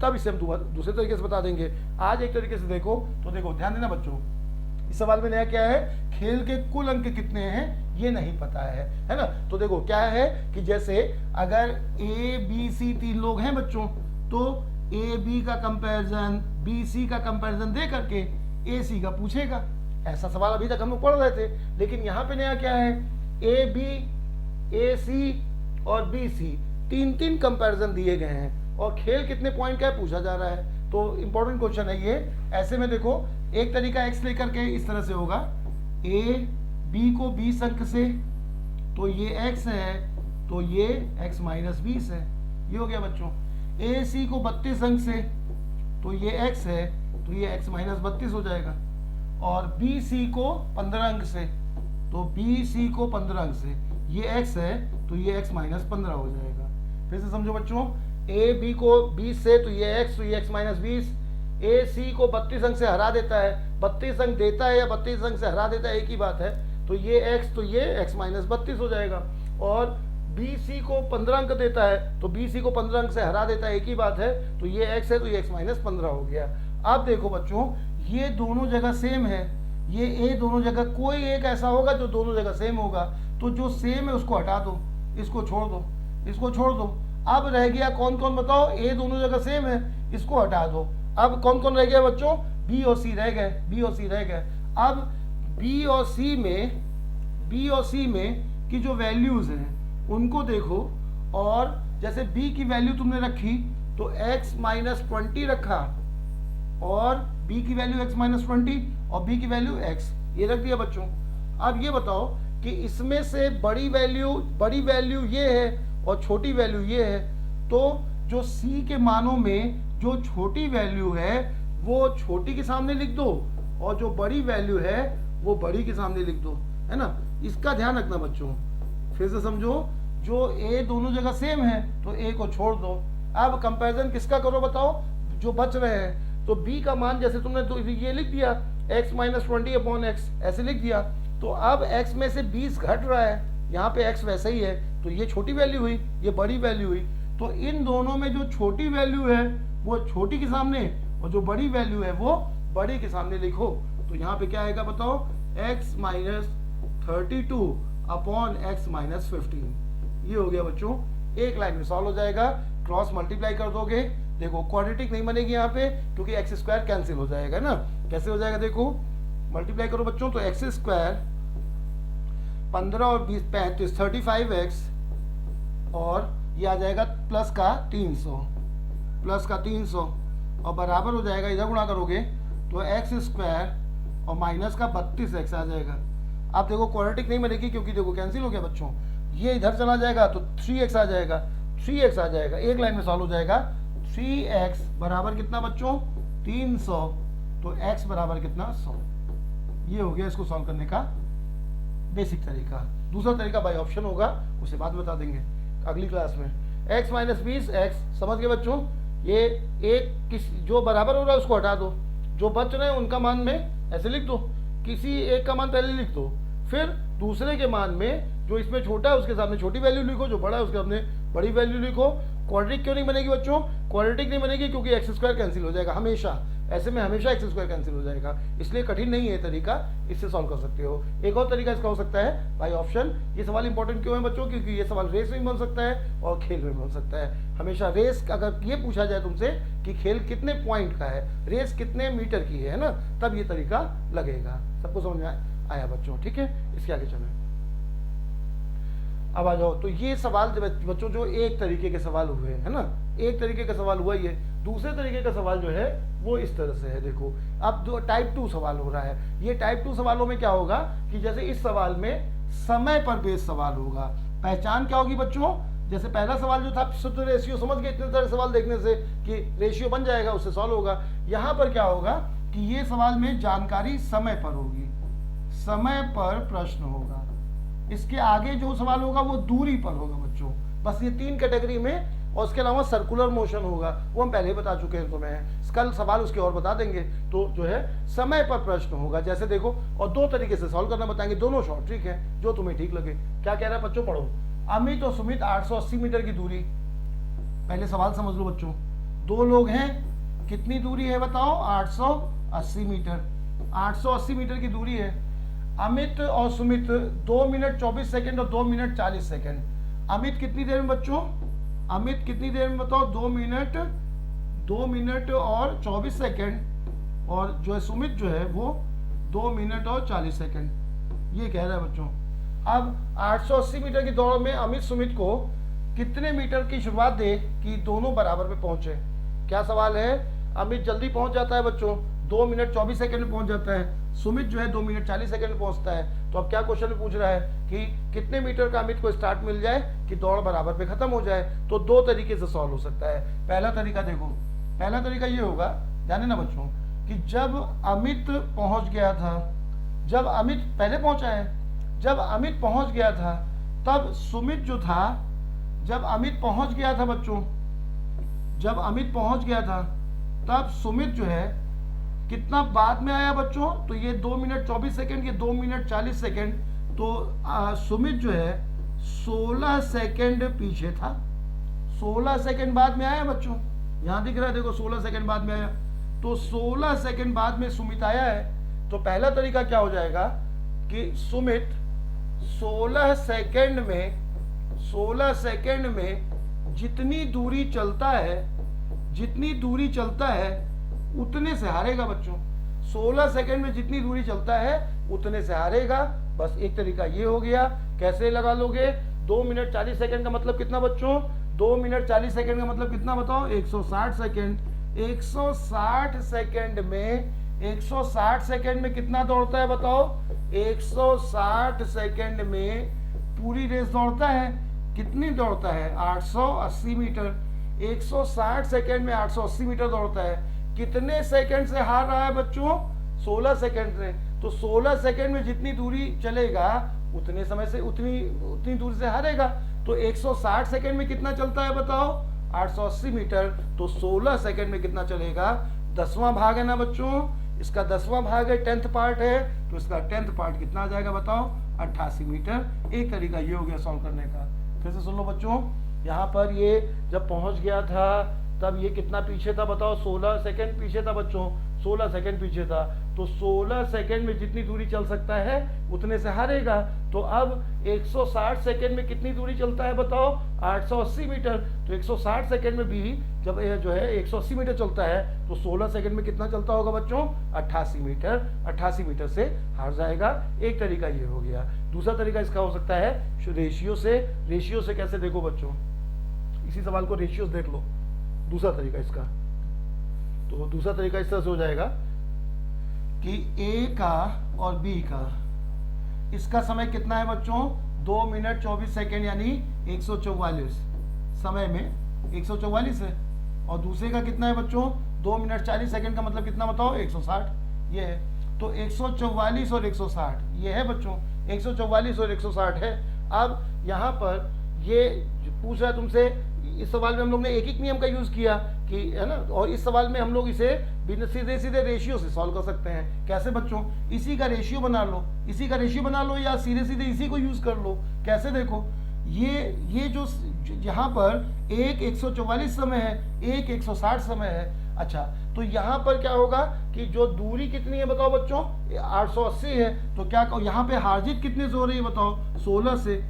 तब इसे हम दूसरे तरीके से बता देंगे। आज एक तरीके से देखो, तो देखो ध्यान देना बच्चों, इस सवाल में नया क्या है, खेल के कुल अंक कितने हैं ये नहीं पता है ना। तो देखो क्या है कि जैसे अगर A B C 3 लोग हैं बच्चों, तो A B का कंपैरिजन B C का कंपैरिजन दे करके A C का पूछेगा। ऐसा सवाल अभी तक हम लोग पढ़ रहे थे, लेकिन यहाँ पे नया क्या है, A B A C और B C 3 कंपैरिजन दिए गए हैं और खेल कितने पॉइंट का है पूछा जा रहा है। तो इंपॉर्टेंट क्वेश्चन है ये। ऐसे में देखो एक तरीका x लेकर के इस तरह से होगा, A B को 20 अंक से, तो ये x है, तो ये x माइनस 20 है, ये हो गया बच्चों। A C को 32 अंक से, तो ये x है, तो ये x माइनस 32 हो जाएगा। और B C को 15 अंक से, तो B C को 15 अंक से, ये x है, तो ये x माइनस 15 हो जाएगा। फिर से समझो बच्चों, A B को 20 से, तो ये x, तो ये x माइनस 20। A C को 32 अंक से हरा देता है, 32 अंक देता है या 32 अंक से हरा देता है एक ही बात है, तो ये x, तो ये x माइनस 32 हो जाएगा। और B C को 15 अंक देता है, तो B C को 15 अंक से हरा देता है एक ही बात है, तो ये x है, तो ये x माइनस 15 हो गया। अब देखो बच्चों, ये दोनों जगह सेम है, ये A दोनों जगह, कोई एक ऐसा होगा जो दोनों जगह सेम होगा, तो जो सेम है उसको हटा दो, इसको छोड़ दो, इसको छोड़ दो। अब रह गया कौन कौन बताओ, A दोनों जगह सेम है, इसको हटा दो। अब कौन कौन रह गया बच्चों, B और C रह गए, B और C रह गए। अब B और C में की जो वैल्यूज हैं उनको देखो, और जैसे B की वैल्यू तुमने रखी तो x माइनस 20 रखा, और B की वैल्यू x माइनस 20 और B की वैल्यू x, ये रख दिया बच्चों। अब ये बताओ कि इसमें से बड़ी वैल्यू ये है और छोटी वैल्यू ये है, तो जो C के मानों में जो छोटी वैल्यू है वो छोटी के सामने लिख दो, और जो बड़ी वैल्यू है वो बड़ी के सामने लिख दो, है ना। इसका ध्यान रखना बच्चों, फिर से समझो, जो a दोनों जगह सेम है तो a को छोड़ दो। अब कंपैरिजन किसका करो बताओ, जो बच रहे हैं। तो b का मान जैसे तुमने तो ये लिख दिया x माइनस 20/x ऐसे लिख दिया, तो अब x में से 20 घट रहा है, यहाँ पे x वैसे ही है, तो ये छोटी वैल्यू हुई, ये बड़ी वैल्यू हुई। तो इन दोनों में जो छोटी वैल्यू है वो छोटी के सामने और जो बड़ी वैल्यू है वो बड़ी के सामने लिखो। तो यहाँ पे क्या आएगा बताओ, x माइनस 32/x-15। ये हो गया बच्चों, एक लाइन में सॉल्व हो जाएगा। क्रॉस मल्टीप्लाई कर दोगे, देखो क्वाड्रेटिक नहीं बनेगी यहाँ पे क्योंकि एक्स स्क्वायर कैंसिल हो जाएगा ना। कैसे हो जाएगा देखो, मल्टीप्लाई करो बच्चों, तो एक्स स्क्वायर 15 और 20 35 35x और ये आ जाएगा प्लस का 300 और बराबर हो जाएगा, इधर गुणा करोगे तो एक्स स्क्वायर और माइनस का 32x आ जाएगा। अब देखो क्वाड्रेटिक नहीं बनेगी क्योंकि देखो कैंसिल हो गया बच्चों, ये इधर चला जाएगा तो 3x आ जाएगा, 3x आ जाएगा, एक लाइन में सॉल्व हो जाएगा। 3x बराबर कितना बच्चों, 300, तो x बराबर कितना 100। ये हो गया इसको सॉल्व करने का बेसिक तरीका। दूसरा तरीका बाय ऑप्शन होगा, उसे बाद बता देंगे अगली क्लास में। x माइनस 20x समझ गए बच्चों, ये एक किस जो बराबर हो रहा है उसको हटा दो, जो बच रहे हैं उनका मान में ऐसे लिख दो, किसी एक का मान पहले लिख दो, फिर दूसरे के मान में जो इसमें छोटा है उसके सामने छोटी वैल्यू लिखो, जो बड़ा है उसके सामने बड़ी वैल्यू लिखो। क्वाड्रेटिक क्यों नहीं बनेगी बच्चों, क्वाड्रेटिक नहीं बनेगी क्योंकि एक्स स्क्वायर कैंसिल हो जाएगा हमेशा, ऐसे में हमेशा एक्स स्क्वायर कैंसिल हो जाएगा, इसलिए कठिन नहीं है तरीका, इससे सॉल्व कर सकते हो। एक और तरीका इसका हो सकता है बाय ऑप्शन। ये सवाल इंपॉर्टेंट क्यों है बच्चों, क्योंकि ये सवाल रेस में बन सकता है और खेल में बन सकता है। हमेशा रेस, अगर ये पूछा जाए तुमसे कि खेल कितने पॉइंट का है, रेस कितने मीटर की है ना, तब ये तरीका लगेगा। सबको समझ में आया बच्चों, ठीक है। इसके आगे चलें, अब आ जाओ। तो ये सवाल बच्चों जो एक तरीके के सवाल हुए है ना, एक तरीके का सवाल हुआ ये। दूसरे तरीके का सवाल जो है वो इस तरह से है, देखो अब जो टाइप 2 सवाल हो रहा है, ये टाइप 2 सवालों में क्या होगा कि जैसे इस सवाल में समय पर बेस्ड सवाल होगा। पहचान क्या होगी बच्चों, जैसे पहला सवाल जो था शुद्ध रेशियो, समझ गए इतने तरह सवाल देखने से कि रेशियो बन जाएगा, उससे सॉल्व होगा। यहाँ पर क्या होगा कि ये सवाल में जानकारी समय पर होगी, समय पर प्रश्न होगा। इसके आगे जो सवाल होगा वो दूरी पर होगा बच्चों, बस ये 3 कैटेगरी में। और उसके अलावा सर्कुलर मोशन होगा, वो हम पहले ही बता चुके हैं तुम्हें, कल सवाल उसके और बता देंगे। तो जो है समय पर प्रश्न होगा, जैसे देखो, और 2 तरीके से सॉल्व करना बताएंगे, दोनों शॉर्ट ट्रिक है, जो तुम्हें ठीक लगे। क्या कह रहा है बच्चों, पढ़ो। अमित और सुमित 880 मीटर की दूरी, पहले सवाल समझ लो बच्चों। 2 लोग हैं, कितनी दूरी है बताओ, 880 मीटर। 880 मीटर की दूरी है। अमित और सुमित 2 मिनट 24 सेकंड और 2 मिनट 40 सेकंड। अमित कितनी देर में बच्चों, अमित कितनी देर में बताओ, 2 मिनट और 24 सेकंड, और जो है सुमित जो है वो 2 मिनट और 40 सेकंड। ये कह रहा है बच्चों। अब 880 मीटर की दौड़ में अमित सुमित को कितने मीटर की शुरुआत दे कि दोनों बराबर पे पहुंचे। क्या सवाल है, अमित जल्दी पहुंच जाता है बच्चों, 2 मिनट 24 सेकंड में पहुंच जाता है, सुमित जो है 2 मिनट 40 सेकंड में पहुंचता है। तो अब क्या क्वेश्चन में पूछ रहा है कि कितने मीटर का अमित को स्टार्ट मिल जाए कि दौड़ बराबर पे खत्म हो जाए। तो 2 तरीके से सॉल्व हो सकता है। पहला तरीका देखो, पहला तरीका ये होगा, ध्यान देना बच्चों, कि जब अमित पहुंच गया था, जब अमित पहले पहुंचा है, जब अमित पहुंच गया था तब सुमित जो था, जब अमित पहुंच गया था बच्चों, जब अमित पहुंच गया था तब सुमित जो है कितना बाद में आया बच्चों, तो ये 2 मिनट 24 सेकंड, ये 2 मिनट 40 सेकंड, तो सुमित जो है 16 सेकंड पीछे था, 16 सेकंड बाद में आया बच्चों। यहां दिख रहा है देखो, 16 सेकंड बाद में आया, तो 16 सेकंड बाद में सुमित आया है। तो पहला तरीका क्या हो जाएगा कि सुमित 16 सेकंड में जितनी दूरी चलता है, जितनी दूरी चलता है उतने से हारेगा बच्चों। 16 सेकंड में जितनी दूरी चलता है उतने से हारेगा। बस एक तरीका ये हो गया। कैसे लगा लोगे, 2 मिनट 40 सेकंड का मतलब कितना बच्चों, 2 मिनट 40 सेकंड का मतलब कितना बताओ, 160 सेकंड। 160 सेकंड में, 160 सेकंड में कितना दौड़ता है बताओ, 160 सेकंड में पूरी रेस दौड़ता है। कितनी दौड़ता है, 880 मीटर। 160 सेकंड में 880 मीटर दौड़ता है। कितने सेकंड से हार रहा है बच्चों, 16 सेकंड से। तो 16 सेकंड में जितनी दूरी चलेगा उतने समय से उतनी दूरी से हारेगा। तो 160 सेकंड में कितना चलता है बताओ, 880 मीटर। तो 16 सेकंड में कितना चलेगा, 10वां भाग है ना बच्चों, इसका 10वां भाग है, 10th पार्ट है, तो इसका 10th पार्ट कितना आ जाएगा बताओ, 88 मीटर। एक तरीका ये हो गया सॉल्व करने का। फिर से सुन लो बच्चों, यहाँ पर ये जब पहुंच गया था तब ये कितना पीछे था बताओ, 16 सेकंड पीछे था बच्चों, 16 सेकंड पीछे था। तो 16 सेकंड में जितनी दूरी चल सकता है उतने से हारेगा। तो अब 160 सेकंड में कितनी दूरी चलता है बताओ, 880 मीटर। तो 160 सेकंड में भी जब ये जो है 180 मीटर चलता है तो 16 सेकंड में कितना चलता होगा बच्चों, 88 मीटर। 88 मीटर से हार जाएगा। एक तरीका ये हो गया। दूसरा तरीका इसका हो सकता है रेशियो से। रेशियो से कैसे देखो बच्चों, इसी सवाल को रेशियो देख लो। दूसरा तरीका इसका, तो दूसरा तरीका इस तरह से हो जाएगा कि ए का और बी का, इसका समय कितना है बच्चों, 2 मिनट 24 सेकेंड यानी 144 समय में 144 है। और दूसरे का कितना है बच्चों, 2 मिनट 40 सेकेंड का मतलब कितना बताओ, 160 ये है। तो 144 और 160 ये है बच्चों, 144 और 160 है। अब यहाँ पर ये पूछ रहा है तुमसे, इस सवाल में हम लोग ने एक ही नियम का यूज किया कि है ना, और इस सवाल में हम लोग इसे बिना सीधे सीधे रेशियो से सॉल्व कर सकते हैं। कैसे बच्चों, इसी का रेशियो बना लो, इसी का रेशियो बना लो, या सीधे सीधे इसी को यूज कर लो। कैसे देखो, ये जो यहाँ पर एक 144 समय है, एक 160 समय है। अच्छा, तो यहाँ पर क्या होगा कि जो दूरी कितनी है बताओ बच्चों, 880 है। तो क्या कहो, यहाँ पे हारजीत कितने से हो रही है बताओ, 16 से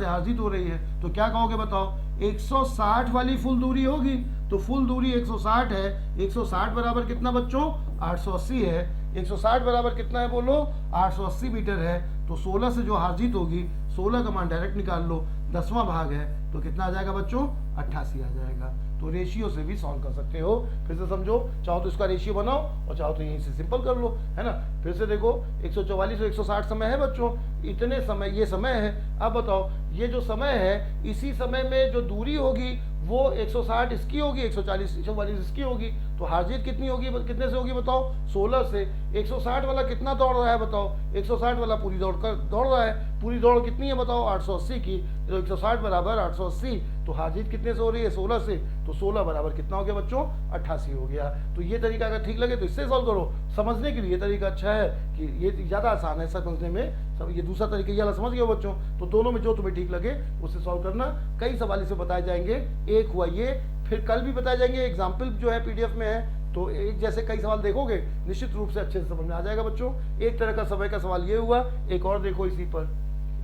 हारजीत हो रही है। तो क्या कहोगे बताओ, 160 वाली फुल दूरी होगी। तो फुल दूरी 160 है, 160 बराबर कितना बच्चों, 880 है। 160 बराबर कितना है बोलो, 880 मीटर है। तो 16 से जो हारजीत होगी, 16 का मान डायरेक्ट निकाल लो, 10वां भाग है, तो कितना आ जाएगा बच्चों, 88 आ जाएगा। तो रेशियो से भी सॉल्व कर सकते हो। फिर से समझो, चाहो तो इसका रेशियो बनाओ और चाहो तो यहीं से सिंपल कर लो, है ना। फिर से देखो, 144 और 160 समय है बच्चों, इतने समय ये समय है। अब बताओ, ये जो समय है, इसी समय में जो दूरी होगी वो 160 इसकी होगी, 140 144 इसकी होगी। तो हारजीत कितनी होगी, कितने से होगी बताओ, 16 से। 160 वाला कितना दौड़ रहा है बताओ, 160 वाला पूरी दौड़ रहा है। पूरी दौड़ कितनी है बताओ, 880 की। तो 160 बराबर 880। तो हारजीत कितने से हो रही है, 16 से। तो 16 बराबर कितना हो गया बच्चों, 88 हो गया। तो ये तरीका अगर ठीक लगे तो इससे सॉल्व करो। समझने के लिए ये तरीका अच्छा है कि ये ज़्यादा आसान है समझने में। सब ये दूसरा तरीका ये वाला समझ गए बच्चों। तो दोनों में जो तुम्हें ठीक लगे उससे सॉल्व करना। कई सवाल इसे बताए जाएंगे, एक हुआ ये, फिर कल भी बताए जाएंगे। एग्जाम्पल जो है PDF में है, तो एक जैसे कई सवाल देखोगे निश्चित रूप से अच्छे से समझ में आ जाएगा बच्चों। एक तरह का समय का सवाल ये हुआ। एक और देखो, इसी पर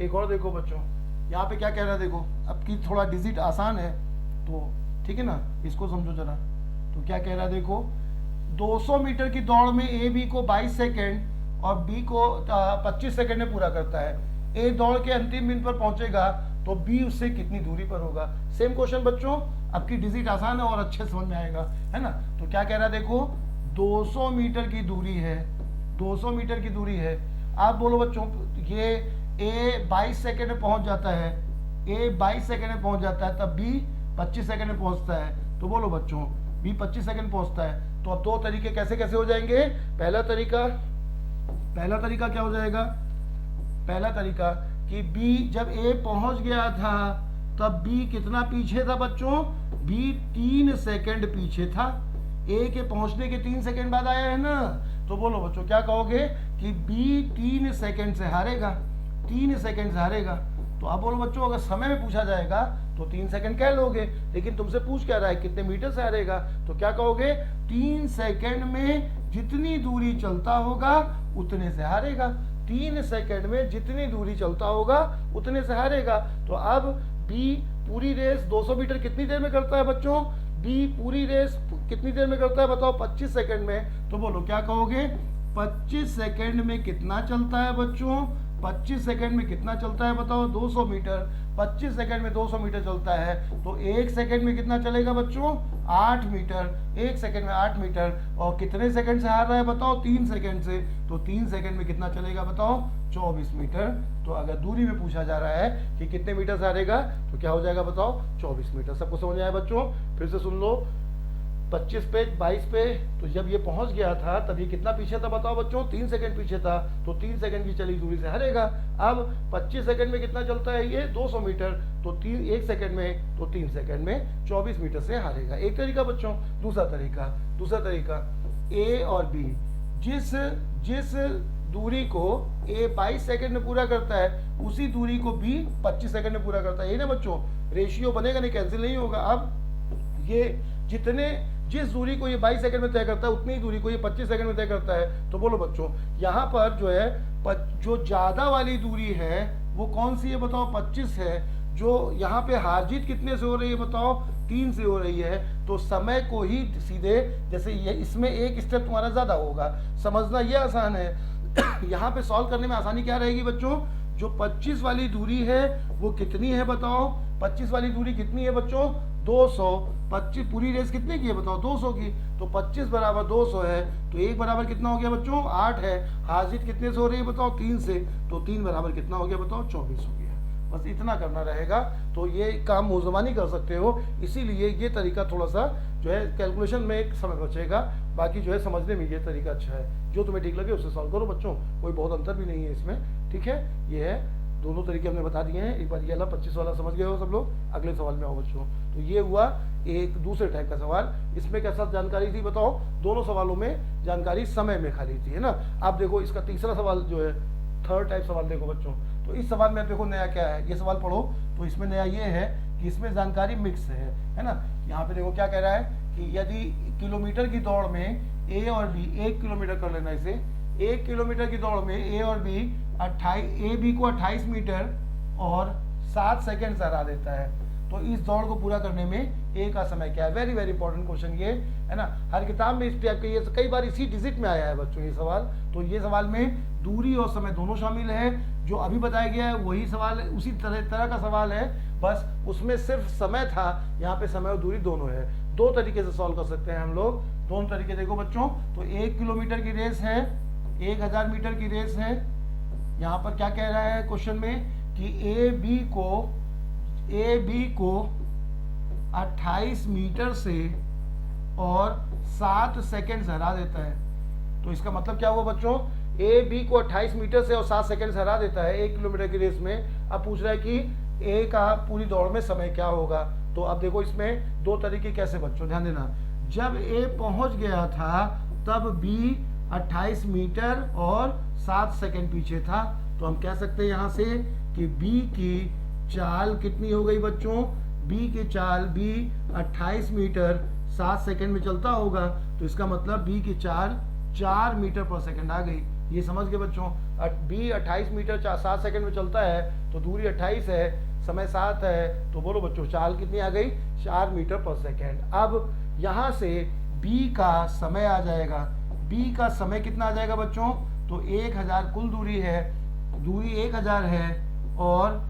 एक और देखो बच्चों, यहाँ पे क्या कह रहा है देखो। अब की थोड़ा डिजिट आसान है तो ठीक है ना, इसको समझो जरा। तो क्या कह रहा है देखो, 200 मीटर की दौड़ में ए बी को 22 सेकेंड और बी को 25 सेकेंड में पूरा करता है। ए दौड़ के अंतिम बिंदु पर पहुंचेगा तो बी उससे कितनी दूरी पर होगा। सेम क्वेश्चन बच्चों, आपकी डिजिट आसान है और अच्छे समझ में आएगा, है ना। तो क्या कह रहा है देखो, 200 मीटर की दूरी है, 200 मीटर की दूरी है। आप बोलो बच्चों, ये ए 22 सेकेंड में पहुंच जाता है, ए 22 सेकेंड में पहुंच जाता है, तब बी 25 सेकेंड में पहुंचता है। तो बोलो बच्चों, बी 25 सेकेंड पहुंचता है। तो अब दो तरीके कैसे कैसे हो जाएंगे। पहला तरीका क्या हो जाएगा, पहला तरीका कि बी जब ए पहुंच गया था तब बी कितना पीछे था बच्चों, बी 3 सेकेंड पीछे था। ए के पहुंचने के 3 सेकेंड बाद आया है ना। तो बोलो बच्चों, क्या कहोगे कि बी 3 सेकेंड से हारेगा, 3 सेकेंड से हारेगा। तो अब बोलो बच्चों, अगर समय में पूछा जाएगा तो 3 सेकेंड कह लोगे, लेकिन तुमसे पूछ क्या रहा है, कितने मीटर से हारेगा। तो क्या कहोगे, 3 सेकेंड में जितनी दूरी चलता होगा उतने से हारेगा। 3 सेकेंड में जितनी दूरी चलता होगा उतने से हारेगा। तो अब बी पूरी रेस 200 मीटर कितनी देर में करता है बच्चों, बी पूरी रेस कितनी देर में करता है बताओ, 25 सेकेंड में। तो बोलो क्या कहोगे, 25 सेकेंड में कितना चलता है बच्चों, 25 सेकेंड में कितना चलता है बताओ, 200 मीटर। 25 सेकेंड में 200 मीटर चलता है तो 1 सेकेंड में कितना चलेगा बच्चों, 8 मीटर। 1 सेकेंड में 8 मीटर। और कितने सेकेंड से हार रहा है बताओ, 3 सेकेंड से। तो 3 सेकेंड में कितना चलेगा बताओ, 24 मीटर। तो अगर दूरी में पूछा जा रहा है कि कितने मीटर से हारेगा तो क्या हो जाएगा बताओ, 24 मीटर। सबको समझ आया बच्चों। फिर से सुन लो, 25 पे 22 पे, तो जब ये पहुंच गया था तब ये कितना पीछे था बताओ बच्चों, 3 सेकंड पीछे था, तो 3 सेकंड की चली दूरी से हारेगा। अब 25 सेकंड में कितना चलता है ये 200 मीटर, तो 1 सेकंड में, तो 3 सेकंड में 24 मीटर से हारेगा। एक तरीका बच्चों। दूसरा तरीका ए और बी, जिस दूरी को ए 22 सेकंड में पूरा करता है उसी दूरी को बी 25 सेकंड में पूरा करता है। यही ना बच्चों, रेशियो बनेगा नहीं, कैंसिल नहीं होगा। अब ये जिस दूरी को ये 22 सेकंड में तय करता है उतनी ही दूरी को ये 25 सेकंड में तय करता है। तो बोलो बच्चों, यहाँ पर जो है जो ज्यादा वाली दूरी है वो कौन सी है बताओ, 25 है। जो यहाँ पे हार जीत कितने से हो रही है बताओ, 3 से हो रही है। तो समय को ही सीधे, जैसे ये इसमें एक स्टेप तुम्हारा ज्यादा होगा, समझना ये आसान है। यहाँ पे सॉल्व करने में आसानी क्या रहेगी बच्चों, जो 25 वाली दूरी है वो कितनी है बताओ, 25 वाली दूरी कितनी है बच्चों, 200। 25 पूरी रेस कितने की है बताओ, 200 की। तो 25 बराबर 200 है, तो 1 बराबर कितना हो गया बच्चों, 8 है। हार जीत कितने से हो रही है बताओ, 3 से, तो 3 बराबर कितना हो गया बताओ, 24 हो गया। बस इतना करना रहेगा, तो ये काम मुजमानी कर सकते हो। इसीलिए ये तरीका थोड़ा सा जो है कैलकुलेशन में एक समय बचेगा, बाकी जो है समझने में ये तरीका अच्छा है। जो तुम्हें ठीक लगे उससे सॉल्व करो बच्चों, कोई बहुत अंतर भी नहीं है इसमें, ठीक है। ये है, दोनों तरीके हमने बता दिए हैं। एक बार ये वाला 25 वाला समझ गए हो सब लोग। अगले सवाल में आओ बच्चों। तो ये हुआ एक दूसरे टाइप का सवाल। इसमें कैसा जानकारी थी बताओ, दोनों सवालों में जानकारी समय में खाली थी, है ना। आप देखो इसका तीसरा सवाल जो है, थर्ड टाइप सवाल देखो बच्चों। तो इस सवाल में आप देखो नया क्या है, ये सवाल पढ़ो। तो इसमें नया ये है कि इसमें जानकारी मिक्स है ना। यहाँ पे देखो क्या कह रहा है कि यदि किलोमीटर की दौड़ में ए और बी, 1 किलोमीटर कर लेना इसे, 1 किलोमीटर की दौड़ में ए और बी 28, ए बी को 28 मीटर और 7 सेकेंड से हरा देता है, तो इस दौड़ को पूरा करने में ए का समय क्या है। वेरी वेरी इंपॉर्टेंट क्वेश्चन ये है ना, हर किताब में इस टाइप के, ये कई बार इसी डिजिट में आया है बच्चों ये सवाल। तो ये सवाल में दूरी और समय दोनों शामिल है। जो अभी बताया गया है वही सवाल है, उसी तरह का सवाल है, बस उसमें सिर्फ समय था, यहाँ पे समय और दूरी दोनों है। दो तरीके से सॉल्व कर सकते हैं हम लोग, दोनों तरीके देखो बच्चों। तो 1 किलोमीटर की रेस है, 1000 मीटर की रेस है। यहाँ पर क्या कह रहा है क्वेश्चन में कि ए बी को 28 मीटर से और 7 सेकेंड से हरा देता है। तो इसका मतलब क्या हुआ बच्चों, ए बी को 28 मीटर से और 7 सेकेंड से हरा देता है 1 किलोमीटर की रेस में। अब पूछ रहा है कि ए का पूरी दौड़ में समय क्या होगा। तो अब देखो इसमें दो तरीके कैसे बच्चों, ध्यान देना। जब ए पहुंच गया था तब बी 28 मीटर और 7 सेकेंड पीछे था। तो हम कह सकते हैं यहाँ से कि बी की चाल कितनी हो गई बच्चों, बी की चाल, बी 28 मीटर 7 सेकेंड में चलता होगा, तो इसका मतलब बी की चाल 4 मीटर पर सेकेंड आ गई। ये समझ गए बच्चों, बी 28 मीटर 7 सेकेंड में चलता है, तो दूरी 28 है, समय 7 है, तो बोलो बच्चों चाल कितनी आ गई, 4 मीटर पर सेकेंड। अब यहाँ से बी का समय आ जाएगा, बी का समय कितना आ जाएगा बच्चों, तो 1000 कुल दूरी है, दूरी 1000 है और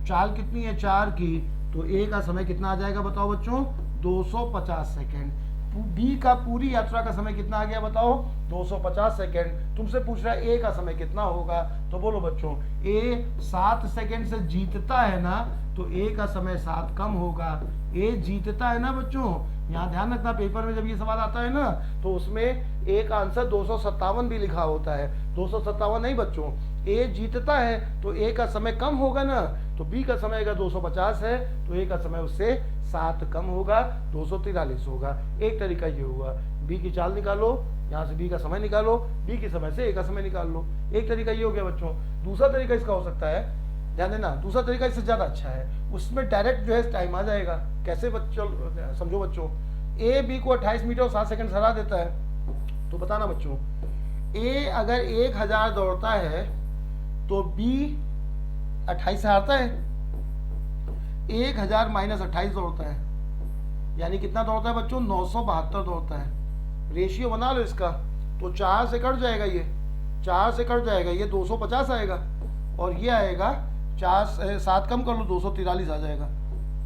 चाल कितनी है 4 की, तो ए का समय कितना आ जाएगा बताओ बच्चों, 250 सेकेंड। बी का पूरी यात्रा का समय कितना आ गया बताओ, 250 सेकेंड। तुमसे पूछ रहा है ए का समय कितना होगा, तो बोलो बच्चों ए 7 सेकेंड से जीतता है ना, तो ए का समय 7 कम होगा। ए जीतता है ना बच्चों, यहाँ ध्यान रखना, पेपर में जब ये सवाल आता है ना तो उसमें ए का आंसर 257 भी लिखा होता है, 257 नहीं बच्चों, ए जीतता है तो ए का समय कम होगा ना, तो बी का समय अगर 250 है तो ए का समय उससे 7 कम होगा, 243 होगा। एक तरीका ये हुआ, बी की चाल निकालो, यहाँ से बी का समय निकालो, बी के समय से ए का समय निकाल लो। एक तरीका ये हो गया बच्चों। दूसरा तरीका इसका हो सकता है, ध्यान देना, दूसरा तरीका इससे ज़्यादा अच्छा है, उसमें डायरेक्ट जो है टाइम आ जाएगा। कैसे बच्चों, समझो बच्चों, ए बी को 28 मीटर और 7 सेकंड हरा देता है, तो बताना बच्चों, ए अगर 1000 दौड़ता है तो बी 28 से हारता है, 1000 माइनस 28 दौड़ता है, यानी कितना दौड़ता है बच्चों, 972 दौड़ता है। रेशियो बना लो इसका, तो 4 से कट जाएगा, ये 4 से कट जाएगा, ये 250 आएगा और ये आएगा 4 से 7 कम कर लो, 243 आ जाएगा,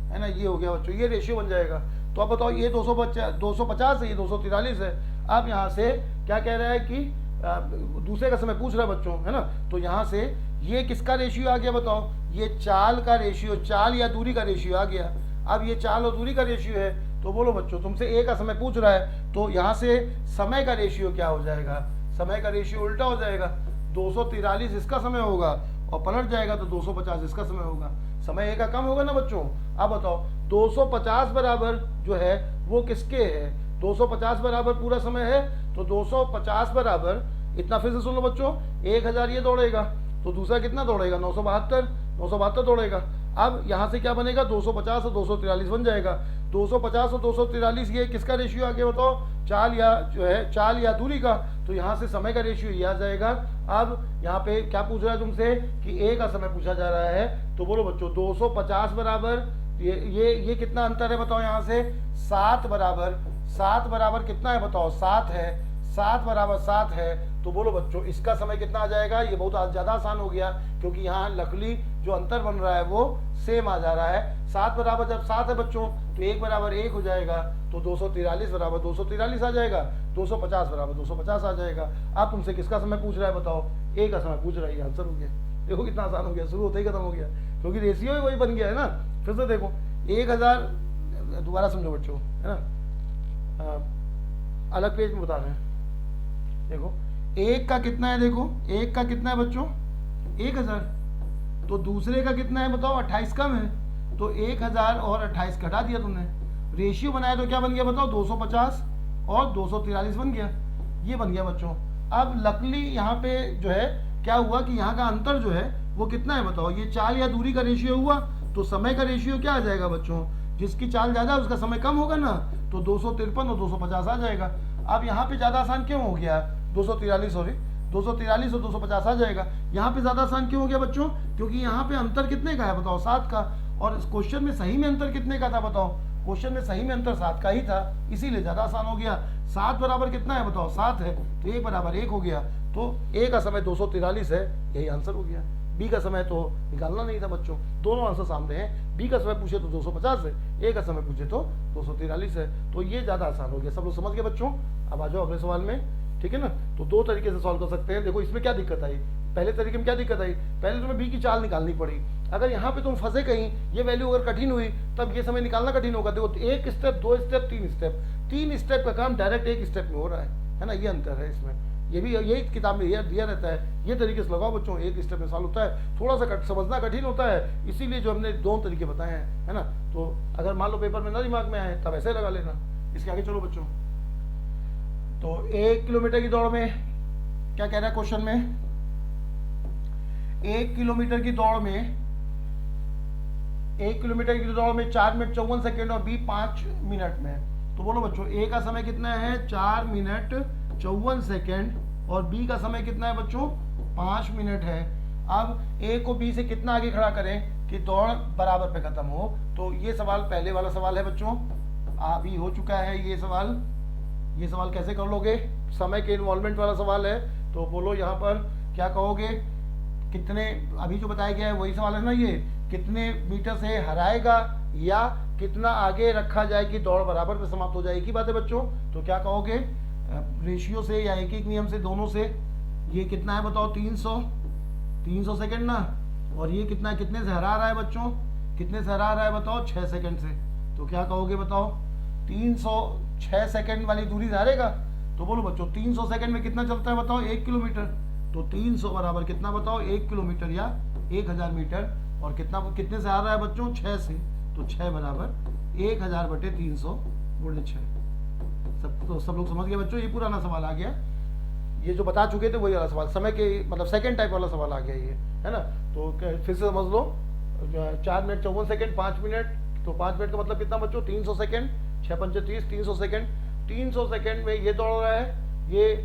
है ना। ये हो गया बच्चों, ये रेशियो बन जाएगा। तो अब बताओ ये 250 है, ये 243 है। अब यहाँ से क्या कह रहा है कि दूसरे का समय पूछ रहा है बच्चों, है ना। तो यहाँ से ये किसका रेशियो आ गया बताओ, ये चाल का रेशियो, चाल या दूरी का रेशियो आ गया। अब ये चाल और दूरी का रेशियो है, तो बोलो बच्चों, तुमसे ए का समय पूछ रहा है, तो यहाँ से समय का रेशियो क्या हो जाएगा? समय का रेशियो उल्टा हो जाएगा, 243 इसका समय होगा और पलट जाएगा तो 250 इसका समय होगा। समय ए का कम होगा ना बच्चों। अब बताओ 250 बराबर जो है वो किसके है? 250 बराबर पूरा समय है, तो 250 बराबर इतना फिर से सुन लो बच्चों, 1000 ये दौड़ेगा, तो दूसरा कितना दौड़ेगा? 972 दौड़ेगा। अब यहाँ से क्या बनेगा? 250 और 243 बन जाएगा। 250 और 243 ये किसका रेशियो आ गया बताओ? चाल या जो है चाल या दूरी का, तो यहाँ से समय का रेशियो ये आ जाएगा। अब यहाँ पे क्या पूछ रहा है तुमसे कि ए का समय पूछा जा रहा है, तो बोलो बच्चों 250 बराबर ये कितना अंतर है बताओ? यहाँ से 7 बराबर कितना है बताओ? 7 है। 7 बराबर 7 है, तो बोलो बच्चों इसका समय कितना आ जाएगा? ये बहुत ज़्यादा आसान हो गया, क्योंकि यहाँ लकली जो अंतर बन रहा है वो सेम आ जा रहा है। 7 बराबर जब 7 है बच्चों, तो 1 बराबर 1 हो जाएगा, तो 243 बराबर 243 आ जाएगा, 250 बराबर 250 आ जाएगा। अब तुमसे किसका समय पूछ रहा है बताओ? ए का समय पूछ रहा है, ये आंसर हो गया। देखो कितना आसान हो गया, शुरू होते ही खत्म हो गया, क्योंकि रेशियो ही वही बन गया है ना। फिर से देखो 1000, दोबारा समझो बच्चों, है ना, अलग पेज में बता रहे हैं। देखो एक का कितना है? देखो एक का कितना है बच्चों? 1000। तो दूसरे का कितना है बताओ? 28 कम है, तो 1000 और 28 घटा दिया तुमने, रेशियो बनाया तो क्या बन गया बताओ? 250 और 243 बन गया, ये बन गया बच्चों। अब लकली यहाँ पे जो है क्या हुआ कि यहाँ का अंतर जो है वो कितना है बताओ? ये चाल या दूरी का रेशियो हुआ, तो समय का रेशियो क्या आ जाएगा बच्चों? जिसकी चाल ज़्यादा है उसका समय कम होगा ना, तो 253 और 250 आ जाएगा। अब यहाँ पे ज़्यादा आसान क्यों हो गया? 243 और 250 आ जाएगा। यहाँ पे ज़्यादा आसान क्यों हो गया बच्चों? क्योंकि यहाँ पे अंतर कितने का है बताओ? 7 का। और इस क्वेश्चन में सही में अंतर कितने का था बताओ? क्वेश्चन में सही में अंतर 7 का ही था, इसीलिए ज़्यादा आसान हो गया। 7 बराबर कितना है बताओ? 7 है, तो 1 बराबर 1 हो गया, तो ए का समय 243 है, यही आंसर हो गया। बी का समय तो निकालना नहीं था बच्चों, दोनों आंसर सामने हैं। बी का समय पूछे तो 250 है, ए का समय पूछे तो 243 है, तो ये ज़्यादा आसान हो गया। सब लोग समझ गए बच्चों? अब आ जाओ अगले सवाल में, ठीक है ना। तो दो तरीके से सॉल्व कर सकते हैं। देखो इसमें क्या दिक्कत आई, पहले तरीके में क्या दिक्कत आई? पहले तुम्हें बी की चाल निकालनी पड़ी। अगर यहाँ पे तुम फंसे कहीं, ये वैल्यू अगर कठिन हुई, तब ये समय निकालना कठिन होगा। देखो एक स्टेप, 2 स्टेप, 3 स्टेप, 3 स्टेप का काम डायरेक्ट एक स्टेप में हो रहा है ना, ये अंतर है इसमें। ये भी यही किताब में यह दिया रहता है, ये तरीके से लगाओ बच्चों, एक स्टेप में सॉल्व होता है। थोड़ा सा समझना कठिन होता है, इसीलिए जो हमने 2 तरीके बताए हैं, है ना। तो अगर मान लो पेपर में ना दिमाग में आए तब ऐसे लगा लेना। इसके आगे चलो बच्चों। तो 1 किलोमीटर की दौड़ में क्या कह रहा है क्वेश्चन में? 1 किलोमीटर की दौड़ में 1 किलोमीटर की दौड़ में 4 मिनट 54 सेकेंड और बी 5 मिनट में। तो बोलो बच्चों ए का समय कितना है? 4 मिनट 54 सेकेंड और बी का समय कितना है बच्चों? 5 मिनट है। अब ए को बी से कितना आगे खड़ा करें कि दौड़ बराबर पे खत्म हो? तो ये सवाल पहले वाला सवाल है बच्चों, अभी हो चुका है ये सवाल। ये सवाल कैसे कर लोगे? समय के इन्वॉल्वमेंट वाला सवाल है, तो बोलो यहाँ पर क्या कहोगे? कितने, अभी जो बताया गया है वही सवाल है ना ये, कितने मीटर से हराएगा या कितना आगे रखा जाए कि दौड़ बराबर पे समाप्त हो जाए, एक ही बात है बच्चों। तो क्या कहोगे? रेशियो से या एक नियम से, दोनों से। ये कितना है बताओ? 300 सेकेंड ना, और ये कितना, कितने से हरा रहा है बच्चों? कितने से हरा रहा है बताओ? 6 सेकेंड से। तो क्या कहोगे बताओ? 306 सेकेंड वाली दूरी हारेगा। तो बोलो बच्चों 300 सेकेंड में कितना चलता है बताओ? 1 किलोमीटर। तो 300 बराबर कितना बताओ? 1 किलोमीटर या 1000 मीटर। और कितने से आ रहा है बच्चों? 6 से। तो 6 बराबर 1000/300 गुणे 6। सब लोग समझ गए बच्चों? ये पुराना सवाल आ गया, ये जो बता चुके थे वही वाला सवाल, समय के मतलब सेकंड टाइप वाला सवाल आ गया ये, है ना। तो फिर से समझ लो, 4 मिनट 54 सेकेंड, 5 मिनट, तो 5 मिनट का मतलब कितना बच्चों? 300 सेकेंड, 6 पंचे 30, 300 सेकेंड। 300 सेकेंड में ये दौड़ रहा है, ये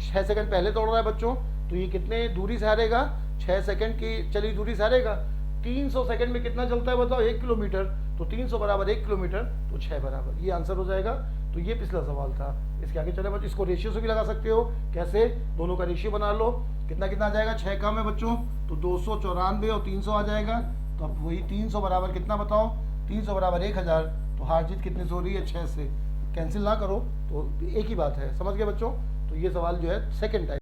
6 सेकेंड पहले दौड़ रहा है बच्चों, तो ये कितने दूरी से हारेगा? 6 सेकेंड की चली दूरी से हारेगा। 300 सेकेंड में कितना चलता है बताओ? 1 किलोमीटर। तो 300 बराबर 1 किलोमीटर, तो 6 बराबर, ये आंसर हो जाएगा। तो ये पिछला सवाल था। इसके आगे चले बच्चों, इसको रेशियो से भी लगा सकते हो। कैसे? दोनों का रेशियो बना लो, कितना कितना आ जाएगा? 6 कम है बच्चों, तो 294 और 300 आ जाएगा। तो अब वही 300 बराबर कितना बताओ? 300 बराबर 1000। तो हार जीत कितने से हो रही है? 6 से। कैंसिल ना करो, तो एक ही बात है, समझ गए बच्चों। तो ये सवाल जो है सेकेंड टाइप